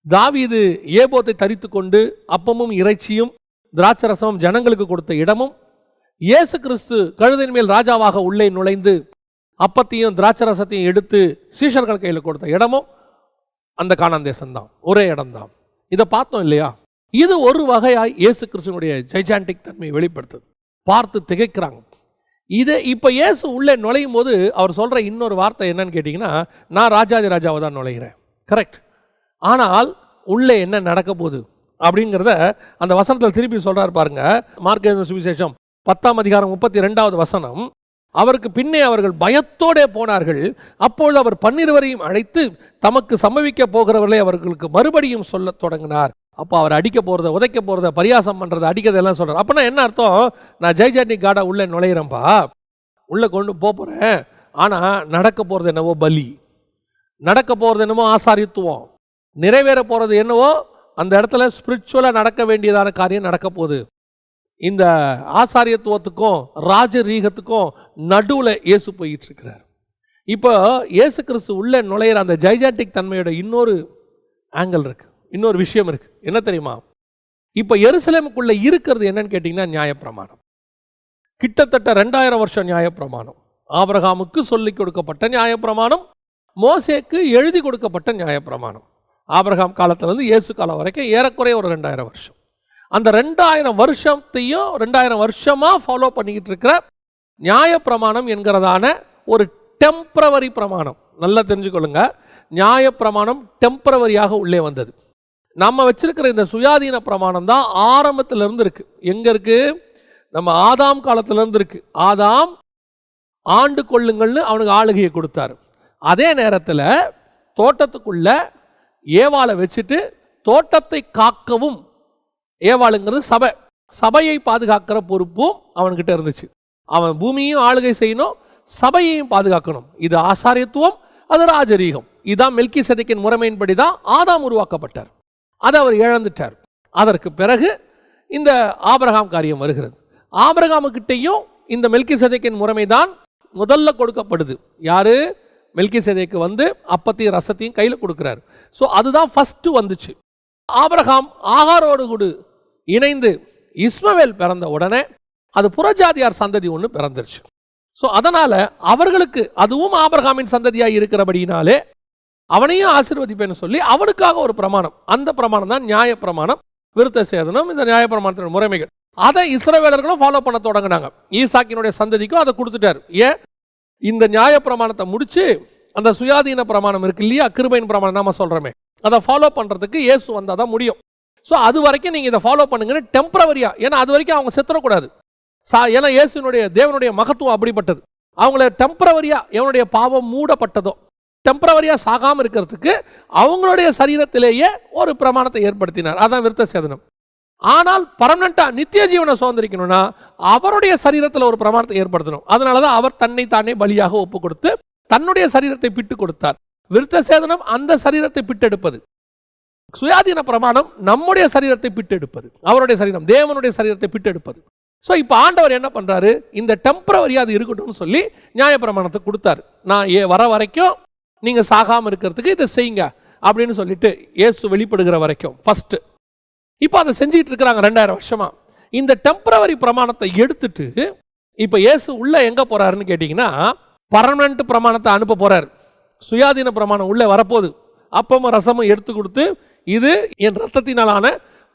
தாவீது ஏபோத்தை தரித்து கொண்டு அப்பமும் இறைச்சியும் திராட்சரசமும் ஜனங்களுக்கு கொடுத்த இடமும், இயேசு கிறிஸ்து கழுதையின் மேல் ராஜாவாக உள்ளே நுழைந்து அப்பத்தையும் திராட்சரசத்தையும் எடுத்து சீஷர்கள் கையில் கொடுத்த இடமும் அந்த கானான் தேசம்தான், ஒரே இடம்தான். இதை பார்த்தோம் இல்லையா? இது ஒரு வகையாய் இயேசு கிறிஸ்துவனுடைய ஜைஜாண்டிக் தன்மையை வெளிப்படுத்துது. பார்த்து திகைக்கிறாங்க. இதை இப்போ இயேசு உள்ளே நுழையும் போது அவர் சொல்கிற இன்னொரு வார்த்தை என்னன்னு கேட்டிங்கன்னா, நான் ராஜாதி ராஜாவை தான் நுழைகிறேன். கரெக்ட். ஆனால் உள்ளே என்ன நடக்க போகுது அப்படிங்கிறத அந்த வசனத்தில் திருப்பி சொல்கிறார் பாருங்க. மார்க் எழுதின சுவிசேஷம் 10ஆம் அதிகாரம் 32வது வசனம். அவருக்கு பின்னே அவர்கள் பயத்தோடே போனார்கள். அப்பொழுது அவர் 12 அழைத்து தமக்கு சம்பவிக்க போகிறவர்களை அவர்களுக்கு மறுபடியும் சொல்ல தொடங்கினார். அப்போ அவர் அடிக்க போகிறத, உதைக்க போகிறத, பரியாசம் பண்ணுறதை, அடிக்கிறதெல்லாம் சொல்கிறார். அப்படின்னா என்ன அர்த்தம்? நான் ஜெய்ஜாண்டி காடா உள்ளே நுழையிறேன்ப்பா, உள்ளே கொண்டு போகிறேன். ஆனால் நடக்க போகிறது என்னவோ பலி, நடக்க போகிறது என்னவோ ஆசாரித்துவம், நிறைவேற போகிறது என்னவோ அந்த இடத்துல ஸ்பிரிச்சுவலாக நடக்க வேண்டியதான காரியம் நடக்க போகுது. இந்த ஆசாரியத்துவத்துக்கும் ராஜரீகத்துக்கும் நடுவில் இயேசு போயிட்டு இருக்கிறார். இப்போ இயேசு கிறிஸ்து உள்ளே நுழையிற அந்த ஜைஜாண்டிக் தன்மையோட இன்னொரு ஆங்கிள் இருக்கு, இன்னொரு விஷயம் இருக்கு. என்ன தெரியுமா? இப்போ எருசலேமுக்குள்ள இருக்கிறது என்னன்னு கேட்டிங்கன்னா நியாயப்பிரமாணம். கிட்டத்தட்ட 2000 வருஷம் நியாயப்பிரமாணம். ஆபிரகாமுக்கு சொல்லிக் கொடுக்கப்பட்ட நியாயப்பிரமாணம், மோசேக்கு எழுதி கொடுக்கப்பட்ட நியாயப்பிரமாணம். ஆபிரகாம் காலத்திலிருந்து இயேசு காலம் வரைக்கும் ஏறக்குறைய ஒரு 2000 வருஷம். அந்த 2000 வருஷத்தையும் 2000 வருஷமாக ஃபாலோ பண்ணிக்கிட்டு இருக்கிற நியாயப்பிரமாணம் என்கிறதான ஒரு டெம்பரவரி பிரமாணம். நல்லா தெரிஞ்சுக்கொள்ளுங்க, நியாயப்பிரமாணம் டெம்பரவரியாக உள்ளே வந்தது. நம்ம வச்சிருக்கிற இந்த சுயாதீன பிரமாணம் தான் ஆரம்பத்திலிருந்து இருக்கு. எங்க இருக்கு? நம்ம ஆதாம் காலத்திலிருந்து இருக்கு. ஆதாம் ஆண்டு கொள்ளுங்கள்னு அவனுக்கு ஆளுகையை கொடுத்தாரு. அதே நேரத்தில் தோட்டத்துக்குள்ள ஏவாளை வச்சுட்டு தோட்டத்தை காக்கவும், ஏவாளுங்கிறது சபை, சபையை பாதுகாக்கிற பொறுப்பும் அவன்கிட்ட இருந்துச்சு. அவன் பூமியையும் ஆளுகை செய்யணும், சபையையும் பாதுகாக்கணும். இது ஆசாரியத்துவம், அது ராஜரீகம். இதுதான் மெல்கிசேதேக்கின் முறைமையின்படி தான் ஆதாம் உருவாக்கப்பட்டார். அதை அவர் இழந்துட்டார். அதற்கு பிறகு இந்த ஆபிரகாம் காரியம் வருகிறது. ஆபிரகாமுக்கிட்டையும் இந்த மெல்கிசேதேக்கின் முறைமை தான் முதல்ல கொடுக்கப்படுது. யாரு? மெல்கிசேதேக்கு வந்து அப்பத்தையும் ரசத்தையும் கையில் கொடுக்கிறார். ஸோ அதுதான் ஃபர்ஸ்ட் வந்துச்சு. ஆபிரகாம் ஆகாரோடு கூட இணைந்து இஸ்மவேல் பிறந்த உடனே அது புறஜாதியார் சந்ததி ஒன்று பிறந்துருச்சு. ஸோ அதனால அவர்களுக்கு அதுவும் ஆபிரகாமின் சந்ததியாக இருக்கிறபடினாலே அவனையும் ஆசீர்வதிப்பேன்னு சொல்லி அவனுக்காக ஒரு பிரமாணம், அந்த பிரமாணம் தான் நியாய பிரமாணம், விருத்த சேதனம், இந்த நியாய பிரமாணத்தின் முறைமைகள். அதை இஸ்ரவேலர்களும் ஃபாலோ பண்ண தொடங்கினாங்க. ஈசாக்கினுடைய சந்ததிக்கும் அதை கொடுத்துட்டார். ஏன்? இந்த நியாய பிரமாணத்தை முடிச்சு அந்த சுயாதீன பிரமாணம் இருக்கு இல்லையா, கிருபையின் பிரமாணம் நாம சொல்றோமே, அதை ஃபாலோ பண்றதுக்கு இயேசு வந்தால் தான் முடியும். ஸோ அது வரைக்கும் நீங்க இதை ஃபாலோ பண்ணுங்கன்னு டெம்பரவரியா, ஏன்னா அது வரைக்கும் அவங்க செத்துறக்கூடாது. ஏன்னா இயேசுனுடைய தேவனுடைய மகத்துவம் அப்படிப்பட்டது. அவங்கள டெம்பரவரியா எவனுடைய பாவம் மூடப்பட்டதோ டெம்பரவரியா சாகாமல் இருக்கிறதுக்கு அவங்களுடைய சரீரத்திலேயே ஒரு பிரமாணத்தை ஏற்படுத்தினார். அதான் விருத்த சேதனம். ஆனால் பர்மனண்டா நித்திய ஜீவனை சுதந்திரிக்கணும்னா அவருடைய சரீரத்தில் ஒரு பிரமாணத்தை ஏற்படுத்தணும். அதனாலதான் அவர் தன்னை தானே பலியாக ஒப்பு கொடுத்து தன்னுடைய சரீரத்தை பிட்டு கொடுத்தார். விருத்த சேதனம் அந்த சரீரத்தை பிட்டெடுப்பது, சுயாதீன பிரமாணம் நம்முடைய சரீரத்தை பிட்டெடுப்பது, அவருடைய சரீரம் தேவனுடைய சரீரத்தை பிட்டெடுப்பது. ஸோ இப்போ ஆண்டவர் என்ன பண்றாரு? இந்த டெம்பரவரியா அது இருக்கட்டும்னு சொல்லி நியாய பிரமாணத்தை கொடுத்தாரு. நான் வர வரைக்கும் நீங்க சாகாம இருக்கிறதுக்கு இதை செய்யுங்க அப்படின்னு சொல்லிட்டு இயேசு வெளிப்படுகிற வரைக்கும் ஃபர்ஸ்ட். இப்போ அதை செஞ்சுட்டு இருக்கிறாங்க 2000 வருஷமா. இந்த டெம்பரவரி பிரமாணத்தை எடுத்துட்டு இப்போ இயேசு உள்ள எங்க போறாருன்னு கேட்டீங்கன்னா பர்மனன்ட் பிரமாணத்தை அனுப்ப போறாரு. சுயாதீன பிரமாணம் உள்ள வரப்போகுது. அப்பமும் ரசமும் எடுத்து கொடுத்து இது என் ரத்தத்தினாலான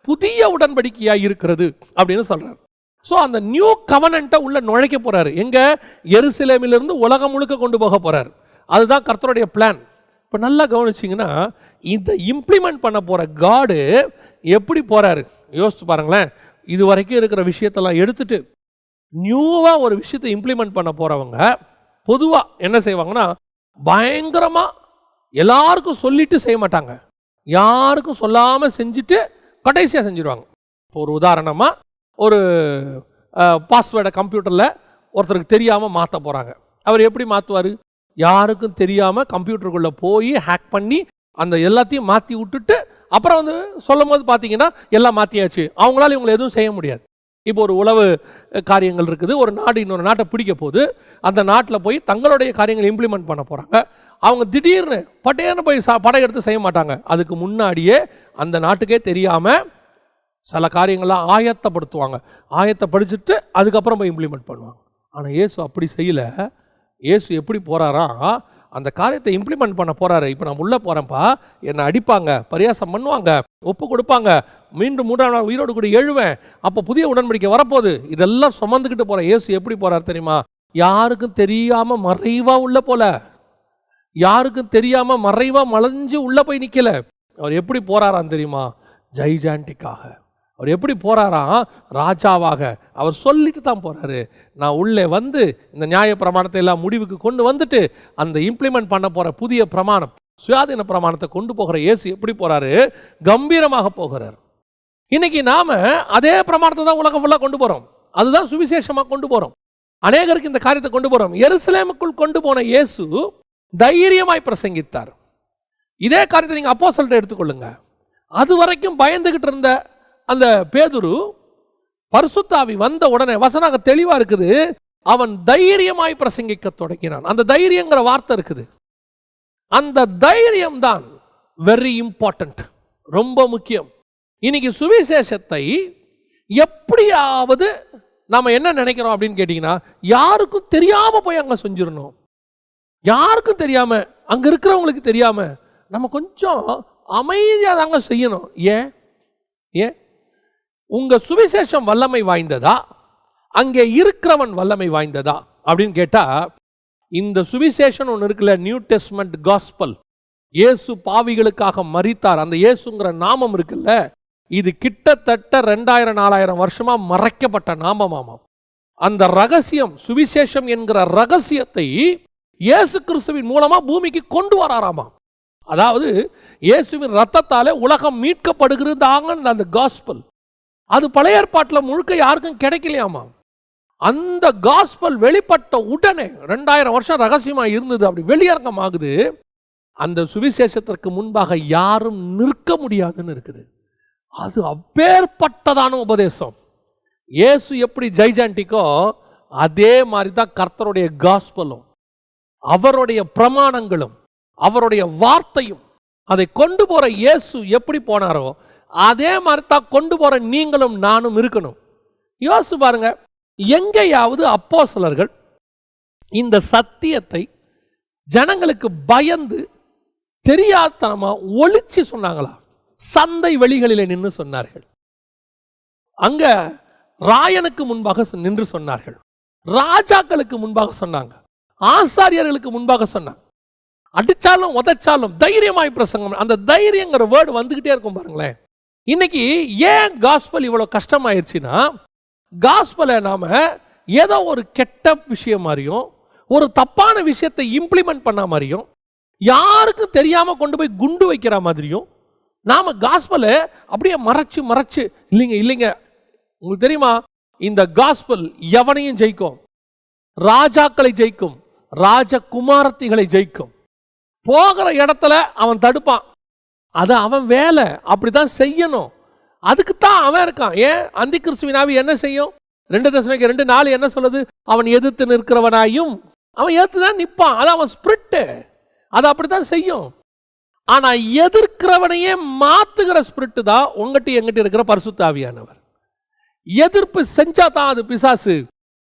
புதிய உடன்படிக்கையா இருக்கிறது அப்படின்னு சொல்றாரு. ஸோ அந்த நியூ கவனன்ட்டை உள்ள நுழைக்க போறாரு. எங்க? எருசலேமிலிருந்து உலகம் முழுக்க கொண்டு போக போறாரு. அதுதான் கர்த்தருடைய பிளான். இப்போ நல்லா கவனிச்சிங்கன்னா இதை இம்ப்ளிமெண்ட் பண்ண போற காடு எப்படி போறாரு யோசிச்சு பாருங்களேன். இது வரைக்கும் இருக்கிற விஷயத்தெல்லாம் எடுத்துட்டு நியூவா ஒரு விஷயத்தை இம்ப்ளிமெண்ட் பண்ண போறவங்க பொதுவா என்ன செய்வாங்கன்னா பயங்கரமா எல்லாருக்கும் சொல்லிட்டு செய்ய மாட்டாங்க, யாருக்கும் சொல்லாம செஞ்சுட்டு கடைசியா செஞ்சிருவாங்க. ஒரு உதாரணமா ஒரு பாஸ்வேர்டை கம்ப்யூட்டர்ல ஒருத்தருக்கு தெரியாம மாற்ற போறாங்க. அவர் எப்படி மாற்றுவார்? யாருக்கும் தெரியாம கம்ப்யூட்டருக்குள்ள போய் ஹேக் பண்ணி அந்த எல்லாத்தையும் மாற்றி விட்டுட்டு அப்புறம் வந்து சொல்லும் போது பார்த்தீங்கன்னா எல்லாம் மாற்றியாச்சு, அவங்களால இவங்களை எதுவும் செய்ய முடியாது. இப்போ ஒரு உளவு காரியங்கள் இருக்குது, ஒரு நாடு இன்னொரு நாட்டை பிடிக்க போது அந்த நாட்டில் போய் தங்களுடைய காரியங்களை இம்ப்ளிமெண்ட் பண்ண போகிறாங்க. அவங்க திடீர்னு பட்டேன்னு போய் படையெடுத்து செய்ய மாட்டாங்க. அதுக்கு முன்னாடியே அந்த நாட்டுக்கே தெரியாமல் சில காரியங்கள்லாம் ஆயத்தப்படுத்துவாங்க. ஆயத்தப்படுத்திட்டு அதுக்கப்புறம் போய் இம்ப்ளிமெண்ட் பண்ணுவாங்க. ஆனால் இயேசு அப்படி செய்யலை. இயேசு எப்படி போகிறாரா? அந்த காரியத்தை இம்ப்ளிமெண்ட் பண்ண போகிறாரு. இப்போ நான் உள்ளே போகிறேன்ப்பா, என்னை அடிப்பாங்க, பரியாசம் பண்ணுவாங்க, ஒப்பு கொடுப்பாங்க, மீண்டும் 3ஆம் நாள் உயிரோடு கூட எழுவேன், அப்போ புதிய உடன்படிக்கை வரப்போகுது. இதெல்லாம் சுமந்துக்கிட்டு போகிற இயேசு எப்படி போகிறார் தெரியுமா? யாருக்கும் தெரியாமல் மறைவாக உள்ளே போல, யாருக்கும் தெரியாமல் மறைவாக மலைஞ்சு உள்ளே போய் நிற்கலை. அவர் எப்படி போகிறாரான்னு தெரியுமா? ஜைஜாண்டிக்காக. அவர் எப்படி போகிறாராம்? ராஜாவாக. அவர் சொல்லிட்டு தான் போகிறாரு, நான் உள்ளே வந்து இந்த நியாய பிரமாணத்தை எல்லாம் முடிவுக்கு கொண்டு வந்துட்டு அந்த இம்ப்ளிமெண்ட் பண்ண போகிற புதிய பிரமாணம், சுயாதீன பிரமாணத்தை கொண்டு போகிற இயேசு எப்படி போகிறாரு? கம்பீரமாக போகிறார். இன்னைக்கு நாம் அதே பிரமாணத்தை தான் உலகம் ஃபுல்லாக கொண்டு போகிறோம். அதுதான் சுவிசேஷமாக கொண்டு போகிறோம். அநேகருக்கு இந்த காரியத்தை கொண்டு போகிறோம். எருசலேமுக்குள் கொண்டு போன இயேசு தைரியமாய் பிரசங்கித்தார். இதே காரியத்தை நீங்கள் அப்போஸ்தலரை எடுத்துக்கொள்ளுங்க. அது வரைக்கும் பயந்துகிட்டு இருந்த அந்த பேதுரு, பரிசுத்த ஆவி வந்த உடனே வசனம் தெளிவா இருக்குது, அவன் தைரியமாய் பிரசங்கிக்க தொடங்கினான். அந்த தைரியங்கிற வார்த்தை இருக்குது. அந்த தைரியம் தான் வெரி இம்பார்ட்டன்ட், ரொம்ப முக்கியம். இன்னைக்கு சுவிசேஷத்தை எப்படியாவது நாம என்ன நினைக்கிறோம் அப்படின்னு கேட்டீங்கன்னா, யாருக்கும் தெரியாம போய் அங்க செஞ்சிடணும். யாருக்கும் தெரியாம, அங்க இருக்கிறவங்களுக்கு தெரியாம நம்ம கொஞ்சம் அமைதியாக தாங்க செய்யணும். ஏன் ஏன் உங்க சுவிசேஷம் வல்லமை வாய்ந்ததா, அங்கே இருக்கிறவன் வல்லமை வாய்ந்ததா அப்படின்னு கேட்டா, இந்த சுவிசேஷம் ஒன்று இருக்குல்ல, நியூ டெஸ்ட்மெண்ட் காஸ்பல், இயேசு பாவிகளுக்காக மரித்தார், அந்த இயேசுங்கிற நாமம் இருக்குல்ல, இது கிட்டத்தட்ட 2000-4000 வருஷமா மறைக்கப்பட்ட நாமமாம். அந்த ரகசியம், சுவிசேஷம் என்கிற ரகசியத்தை இயேசு கிறிஸ்துவின் மூலமா பூமிக்கு கொண்டு வராராமா. அதாவது இயேசுவின் ரத்தத்தாலே உலகம் மீட்கப்படுகிறதாங்க அந்த காஸ்பல். அது பழைய ஏற்பாட்டில் முழுக்க யாருக்கும் கிடைக்கலையாமா. அந்த காஸ்பல் வெளிப்பட்ட உடனே 2000 வருஷம் ரகசியமா இருந்தது, அப்படி வெளியரங்கம் ஆகுது. அந்த சுவிசேஷத்திற்கு முன்பாக யாரும் நிற்க முடியாதுன்னு இருக்குது. அது அப்பேற்பட்டதான உபதேசம். இயேசு எப்படி ஜைஜாண்டிக்கோ அதே மாதிரி தான் கர்த்தருடைய காஸ்பலும், அவருடைய பிரமாணங்களும், அவருடைய வார்த்தையும். அதை கொண்டு போற இயேசு எப்படி போனாரோ அதே மாதிரி தான் கொண்டு போற நீங்களும் நானும் இருக்கணும். யோசிச்சு பாருங்க, எங்கேயாவது அப்போஸ்தலர்கள் இந்த சத்தியத்தை ஜனங்களுக்கு பயந்து தெரியாதனமா ஒளிச்சு சொன்னாங்களா? சந்தை வெளிகளிலே நின்று சொன்னார்கள், அங்க ராயனுக்கு முன்பாக நின்று சொன்னார்கள், ராஜாக்களுக்கு முன்பாக சொன்னாங்க, ஆசாரியர்களுக்கு முன்பாக சொன்னாங்க. அடிச்சாலும் உதைச்சாலும் தைரியமாய் பிரசங்கம். அந்த தைரியங்கிற வேர்டு வந்துகிட்டே இருக்கும் பாருங்களேன். இன்னைக்கு ஏன் காஸ்பல் இவ்வளவு கஷ்டமாயிருச்சுன்னா, காஸ்பலை நாம ஏதோ ஒரு கெட்ட விஷயம் மாதிரியும், ஒரு தப்பான விஷயத்தை இம்ப்ளிமெண்ட் பண்ண மாதிரியும், யாருக்கும் தெரியாம கொண்டு போய் குண்டு வைக்கிற மாதிரியும் நாம காஸ்பலை அப்படியே மறைச்சு மறைச்சு. இல்லைங்க இல்லைங்க, உங்களுக்கு தெரியுமா, இந்த காஸ்பல் எவனையும் ஜெயிக்கும், ராஜாக்களை ஜெயிக்கும், ராஜகுமாரத்திகளை ஜெயிக்கும். போகிற இடத்துல அவன் தடுப்பான், அது அவன் வேலை, அப்படித்தான் செய்யணும். அதுக்குத்தான் அவன் இருக்கான். ஏன் அந்தி கிறிஸ்துவின் ஆவி என்ன செய்யும்? 2 தெசலோனிக்கேயர் 2:4 என்ன சொல்லுது? அவன் எதிர்த்து நிற்கிறவனாயும் அவன் ஏத்துதான் நிற்பான். அது அவன் ஸ்பிரிட்டு, அது அப்படித்தான் செய்யும். ஆனா எதிர்க்கிறவனையே மாத்துகிற ஸ்பிரிட்டு தான் உங்ககிட்ட எங்கிட்ட இருக்கிற பரிசுத்த ஆவியானவர். எதிர்ப்பு செஞ்சா தான் அது பிசாசு,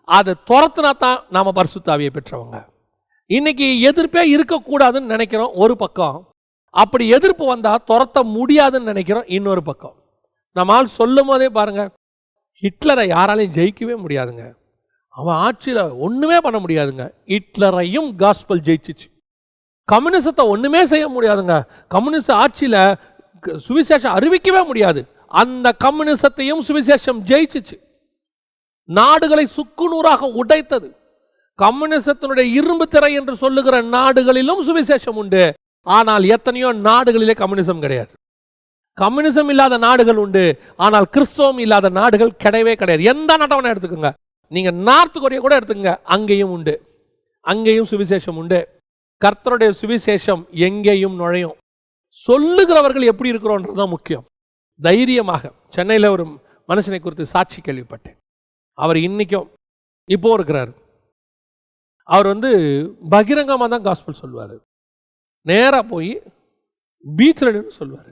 அதை துரத்துனா தான் நாம பரிசுத்த ஆவியை பெற்றவங்க. இன்னைக்கு எதிர்ப்பே இருக்கக்கூடாதுன்னு நினைக்கிறோம் ஒரு பக்கம், அப்படி எதிர்ப்பு வந்தா துரத்த முடியாதுன்னு நினைக்கிறோம் இன்னொரு பக்கம். நம்மால் சொல்லும் போதே பாருங்க, ஹிட்லரை யாராலையும் ஜெயிக்கவே முடியாதுங்க, அவன் ஆட்சியில் ஒண்ணுமே பண்ண முடியாதுங்க. ஹிட்லரையும் காஸ்பல் ஜெயிச்சிச்சு. கம்யூனிசத்தை ஒண்ணுமே செய்ய முடியாதுங்க, கம்யூனிஸ்ட் ஆட்சியில சுவிசேஷம் அறிவிக்கவே முடியாது. அந்த கம்யூனிசத்தையும் சுவிசேஷம் ஜெயிச்சிச்சு, நாடுகளை சுக்குநூறாக உடைத்தது. கம்யூனிசத்தினுடைய இரும்பு திரை என்று சொல்லுகிற நாடுகளிலும் சுவிசேஷம் உண்டு, ஆனால் எத்தனையோ நாடுகளிலே கம்யூனிசம் கிடையாது. கம்யூனிசம் இல்லாத நாடுகள் உண்டு, ஆனால் கிறிஸ்தவம் இல்லாத நாடுகள் கிடையவே கிடையாது. எந்த நாட்டை எடுத்துக்கோங்க, நீங்க நார்த் கொரியா கூட எடுத்துக்கங்க, அங்கேயும் உண்டு, அங்கேயும் சுவிசேஷம் உண்டு. கர்த்தருடைய சுவிசேஷம் எங்கேயும் நுழையும். சொல்லுகிறவர்கள் எப்படி இருக்கிறோன்றதுதான் முக்கியம். தைரியமாக. சென்னையில் ஒரு மனுஷனை குறித்து சாட்சி கேள்விப்பட்டேன். அவர் இன்னைக்கும் இப்போ இருக்கிறார். அவர் பகிரங்கமாக தான் காஸ்பல் சொல்லுவார். நேராக போய் பீச்சில் நின்று சொல்லுவார்,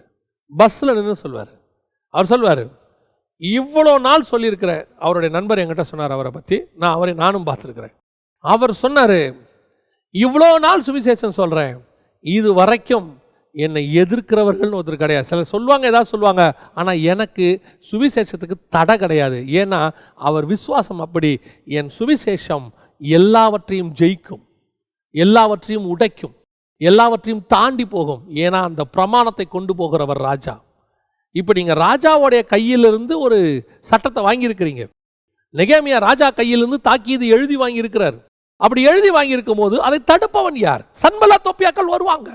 பஸ்ஸில் நின்று சொல்லுவார். அவர் சொல்லுவார், இவ்வளோ நாள் சொல்லியிருக்கிறேன். அவருடைய நண்பர் என்கிட்ட சொன்னார் அவரை பற்றி, நானும் பார்த்துருக்கிறேன். அவர் சொன்னார், இவ்வளோ நாள் சுவிசேஷம் சொல்கிறேன், இது வரைக்கும் என்னை எதிர்க்கிறவர்கள்னு ஒருத்தர் கிடையாது. சிலர் சொல்லுவாங்க, ஏதாவது சொல்லுவாங்க, ஆனால் எனக்கு சுவிசேஷத்துக்கு தடை கிடையாது. ஏன்னா அவர் விசுவாசம் அப்படி. என் சுவிசேஷம் எல்லாவற்றையும் ஜெயிக்கும், எல்லாவற்றையும் உடைக்கும், எல்லாவற்றையும் தாண்டி போகும். ஏன்னா அந்த பிரமாணத்தை கொண்டு போகிறவர் ராஜா. இப்போ நீங்கள் ராஜாவுடைய கையிலிருந்து ஒரு சட்டத்தை வாங்கியிருக்கிறீங்க. நெகேமியா ராஜா கையிலிருந்து தாக்கீது எழுதி வாங்கியிருக்கிறார். அப்படி எழுதி வாங்கியிருக்கும் போது அதை தடுப்பவன் யார்? சன்பல்லாத் தொபியாக்கள் வருவாங்க.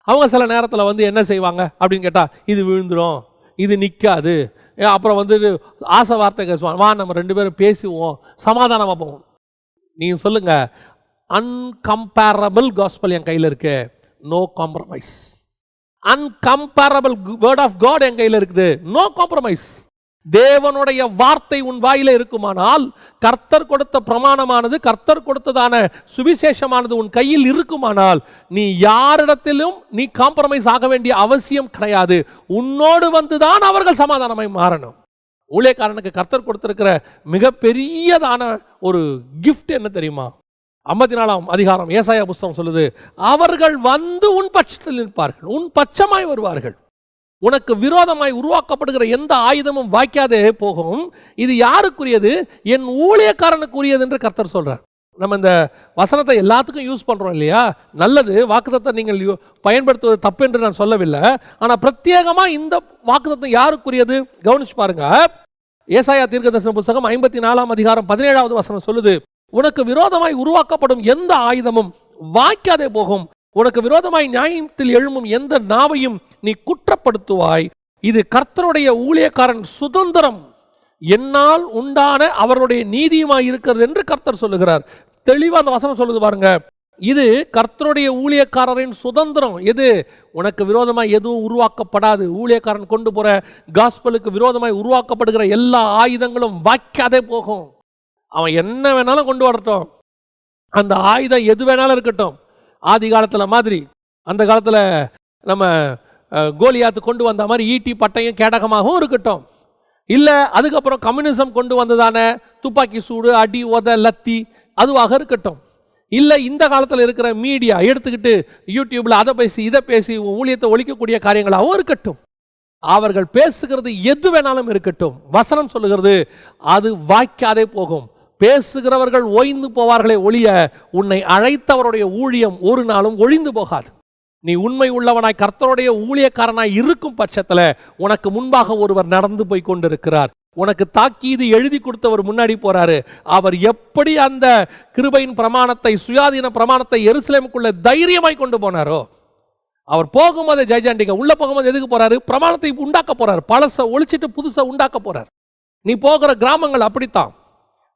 அவங்க சில நேரத்தில் வந்து என்ன செய்வாங்க அப்படின்னு கேட்டால், இது விழுந்துடும், இது நிற்காது, அப்புறம் வந்து ஆசை வார்த்தை பேசுவான், வா நம்ம 2 பேரும் பேசுவோம், சமாதானமாக போவோம். நீங்கள் சொல்லுங்க, அன்கம்பேரபிள் காஸ்பல் என் கையில் இருக்கு, no compromise. Uncomparable word of God என் கையில் இருக்குது, நோ காம்ப்ரமைஸ். தேவனுடைய வார்த்தை உன் வாயில இருக்குமானால், கர்த்தர் கொடுத்த பிரமாணமானது, கர்த்தர் கொடுத்ததான சுவிசேஷமானது உன் கையில் இருக்குமானால், நீ யாரிடத்திலும் நீ காம்ப்ரமைஸ் ஆக வேண்டிய அவசியம் கிடையாது. உன்னோடு வந்துதான் அவர்கள் சமாதானமாய் மாறணும். ஊழியக்காரனுக்கு கர்த்தர் கொடுத்திருக்கிற மிகப்பெரியதான ஒரு கிஃப்ட் என்ன தெரியுமா? 54ஆம் அதிகாரம் ஏசாயா புஸ்தகம் சொல்லுது, அவர்கள் வந்து உன் பட்சத்தில் நிற்பார்கள், உன் பட்சமாய் வருவார்கள். உனக்கு விரோதமாய் உருவாக்கப்படுகிற எந்த ஆயுதமும் வாய்க்காதே போகும். இது யாருக்குரியது? என் ஊழியக்காரனுக்குரியது என்று கர்த்தர் சொல்றார். நம்ம இந்த வசனத்தை எல்லாத்துக்கும் யூஸ் பண்றோம் இல்லையா? நல்லது, வாக்குத்தத்தத்தை நீங்கள் பயன்படுத்துவது தப்பு என்று நான் சொல்லவில்லை. ஆனால் பிரத்யேகமா இந்த வாக்குத்தத்தம் யாருக்குரியது கவனிச்சு பாருங்க. ஏசாயா தீர்க்கதரிசன புஸ்தகம் 54ஆம் அதிகாரம் 17வது வசனம் சொல்லுது, உனக்கு விரோதமாய் உருவாக்கப்படும் எந்த ஆயுதமும் வாய்க்காதே போகும், உனக்கு விரோதமாய் நியாயத்தில் எழும்பும் எந்த நாவையும் நீ குற்றப்படுத்துவாய். இது கர்த்தருடைய ஊழியக்காரன் சுதந்திரம், என்னால் உண்டான அவருடைய நீதியுமாய் இருக்கிறது என்று கர்த்தர் சொல்லுகிறார். தெளிவா அந்த வசனம் சொல்லுது பாருங்க. இது கர்த்தருடைய ஊழியக்காரரின் சுதந்திரம். எது? உனக்கு விரோதமாய் எதுவும் உருவாக்கப்படாது. ஊழியக்காரன் கொண்டு போற காஸ்பலுக்கு விரோதமாய் உருவாக்கப்படுகிற எல்லா ஆயுதங்களும் வாய்க்காதே போகும். அவன் என்ன வேணாலும் கொண்டு வரட்டும், அந்த ஆயுதம் எது வேணாலும் இருக்கட்டும். ஆதி காலத்தில் மாதிரி, அந்த காலத்தில் நம்ம கோலியாத்து கொண்டு வந்த மாதிரி ஈட்டி பட்டயம் கேடகமாகவும் இருக்கட்டும். இல்லை அதுக்கப்புறம் கம்யூனிசம் கொண்டு வந்ததான துப்பாக்கி சூடு, அடி, உத, லத்தி அதுவாக இருக்கட்டும். இல்லை இந்த காலத்தில் இருக்கிற மீடியா எடுத்துக்கிட்டு யூடியூப்பில் அதை பேசி இதை பேசி ஊழியத்தை ஒழிக்கக்கூடிய காரியங்களாகவும் இருக்கட்டும். அவர்கள் பேசுகிறது எது வேணாலும் இருக்கட்டும். வசனம் சொல்லுகிறது அது வாய்க்காதே போகும். பேசுகிறவர்கள் ஓய்ந்து போவார்களே ஒழிய உன்னை அழைத்தவருடைய ஊழியம் ஒரு நாளும் ஒழிந்து போகாது. நீ உண்மை உள்ளவனாய் கர்த்தருடைய ஊழியக்காரனாய் இருக்கும் பட்சத்தில் உனக்கு முன்பாக ஒருவர் நடந்து போய் கொண்டிருக்கிறார். உனக்கு தாக்கீது எழுதி கொடுத்தவர் முன்னாடி போறாரு. அவர் எப்படி அந்த கிருபையின் பிரமாணத்தை, சுயாதீன பிரமாணத்தை எருசலேமுக்குள்ள தைரியமாய் கொண்டு போனாரோ, அவர் போகும்போது ஜெயஜாண்டிக உள்ள போகும்போது எதுக்கு போறாரு? பிரமாணத்தை உண்டாக்க போறாரு. பழச ஒழிச்சிட்டு புதுசை உண்டாக்க போறார். நீ போகிற கிராமங்கள் அப்படித்தான்,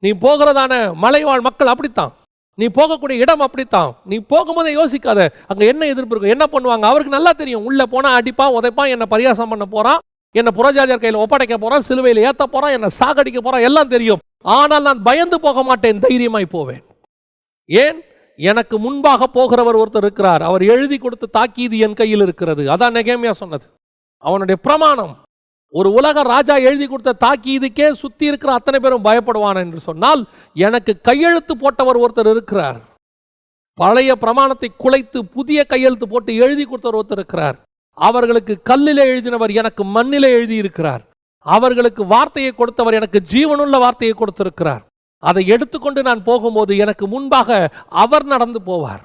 நீ போகிறதான மலைவாழ் மக்கள் அப்படித்தான், நீ போகக்கூடிய இடம் அப்படித்தான். நீ போகும்போதே யோசிக்காத அங்கே என்ன எதிர்ப்பு இருக்கும், என்ன பண்ணுவாங்க. அவருக்கு நல்லா தெரியும், உள்ள போனால் அடிப்பான், உதைப்பான், என்னை பரியாசம் பண்ண போறான், என்னை புறஜாதியார் கையில் ஒப்படைக்க போறான், சிலுவையில் ஏற்ற போறான், என்னை சாகடிக்க போறான், எல்லாம் தெரியும். ஆனால் நான் பயந்து போக மாட்டேன், தைரியமாய் போவேன். ஏன்? எனக்கு முன்பாக போகிறவர் ஒருத்தர் இருக்கிறார். அவர் எழுதி கொடுத்த தாக்கீது என் கையில் இருக்கிறது. அதான் நெகேமியா சொன்னது, அவனுடைய பிரமாணம். ஒரு உலக ராஜா எழுதி கொடுத்த தாக்கீதுக்கே சுத்தி இருக்கிற அத்தனை பேரும் பயப்படுவான் என்று சொன்னால், எனக்கு கையெழுத்து போட்டவர் ஒருத்தர் இருக்கிறார். பழைய பிரமாணத்தை குலைத்து புதிய கையெழுத்து போட்டு எழுதி கொடுத்தவர் ஒருத்தர் இருக்கிறார். அவர்களுக்கு கல்லிலே எழுதினவர் எனக்கு மண்ணிலே எழுதி இருக்கிறார். அவர்களுக்கு வார்த்தையை கொடுத்தவர் எனக்கு ஜீவனுள்ள வார்த்தையை கொடுத்திருக்கிறார். அதை எடுத்துக்கொண்டு நான் போகும்போது எனக்கு முன்பாக அவர் நடந்து போவார்.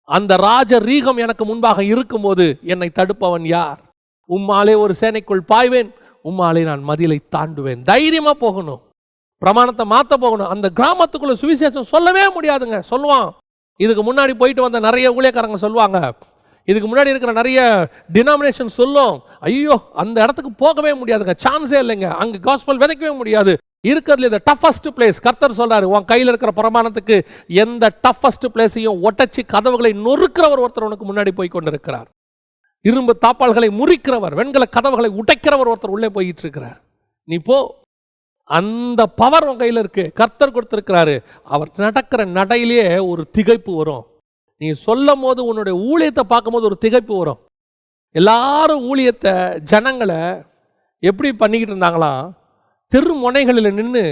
அந்த ராஜ ரீகம் எனக்கு முன்பாக இருக்கும்போது என்னை தடுப்பவன் யார்? உம்மாலே ஒரு சேனைக்குள் பாய்வேன், உம்மாலே நான் மதிலை தாண்டுவேன். தைரியமா போகணும், பிரமாணத்தை மாற்ற போகணும். அந்த கிராமத்துக்குள்ள சுவிசேஷம் சொல்லவே முடியாதுங்க. சொல்லுவான், இதுக்கு முன்னாடி போயிட்டு வந்த நிறைய ஊழியக்காரங்க சொல்லுவாங்க, இதுக்கு முன்னாடி இருக்கிற நிறைய டினாமினேஷன் சொல்லும், ஐயோ அந்த இடத்துக்கு போகவே முடியாதுங்க, சான்ஸே இல்லைங்க, அங்கே காஸ்பல் விதைக்கவே முடியாது. இருக்கிறதுல இந்த டஃபஸ்ட் பிளேஸ் கர்த்தர் சொல்றாரு, உன் கையில் இருக்கிற பிரமாணத்துக்கு எந்த டஃபஸ்ட் பிளேஸையும் ஒட்டச்சி கதவுகளை நொறுக்கிறவர் ஒருத்தர் உனக்கு முன்னாடி போய் கொண்டிருக்கிறார். இரும்பு தாப்பால்களை முறிக்கிறவர், வெண்கல கதவுகளை உடைக்கிறவர் ஒருத்தர் உள்ளே போயிட்டு இருக்கிறார். நீ போ, அந்த பவர் உன் கையில் இருக்கு, கர்த்தர் கொடுத்திருக்கிறாரு. அவர் நடக்கிற நடையிலேயே ஒரு திகைப்பு வரும். நீ சொல்லும் போது உன்னுடைய ஊழியத்தை பார்க்கும்போது ஒரு திகைப்பு வரும். எல்லாரும் ஊழியத்தை ஜனங்களை எப்படி பண்ணிக்கிட்டு இருந்தாங்களாம், தெரு முனைகளில் நின்று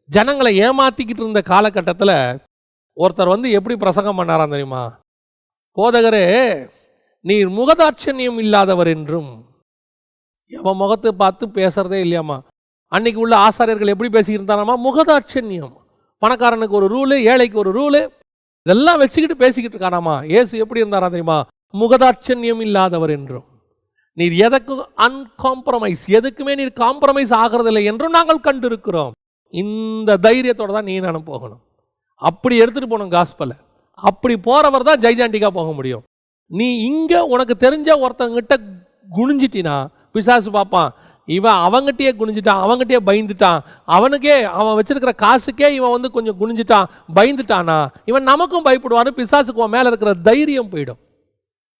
ஜனங்களை ஏமாத்திக்கிட்டு இருந்த காலகட்டத்தில் ஒருத்தர் வந்து எப்படி பிரசங்கம் பண்ணாராம் தெரியுமா? போதகரே, நீர் முகதாட்சண்யம் இல்லாதவர் என்றும். எவன் முகத்தை பார்த்து பேசுறதே இல்லையாமா. அன்னைக்கு உள்ள ஆசாரியர்கள் எப்படி பேசிக்கிட்டு முகதாட்சண்யம். பணக்காரனுக்கு ஒரு ரூலு, ஏழைக்கு ஒரு ரூலு, இதெல்லாம் வச்சுக்கிட்டு பேசிக்கிட்டு இருக்கானாமா. இயேசு எப்படி இருந்தாரா தெரியுமா? முகதாட்சண்யம் இல்லாதவர் என்றும். நீர் எதற்கும் அன்காம்ப்ரமைஸ், எதுக்குமே நீர் காம்ப்ரமைஸ் ஆகிறதில்லை என்றும் நாங்கள் கண்டிருக்கிறோம். இந்த தைரியத்தோட தான் நீ நானும் போகணும். அப்படி எடுத்துட்டு போகணும் காஸ்பலை. அப்படி போறவர் தான் ஜெய்ஜாண்டிக்கா போக முடியும். நீ இங்க உனக்கு தெரிஞ்ச ஒருத்தங்கிட்ட குனிஞ்சிட்டினா பிசாசு பார்ப்பான், இவன் அவங்ககிட்டயே குனிஞ்சிட்டான், அவங்ககிட்டயே பயந்துட்டான், அவனுக்கே அவன் வச்சிருக்கிற காசுக்கே இவன் வந்து கொஞ்சம் குனிஞ்சிட்டான், பயந்துட்டானா இவன் நமக்கும் பயப்படுவான்னு பிசாசுக்கு மேலே இருக்கிற தைரியம் போயிடும்.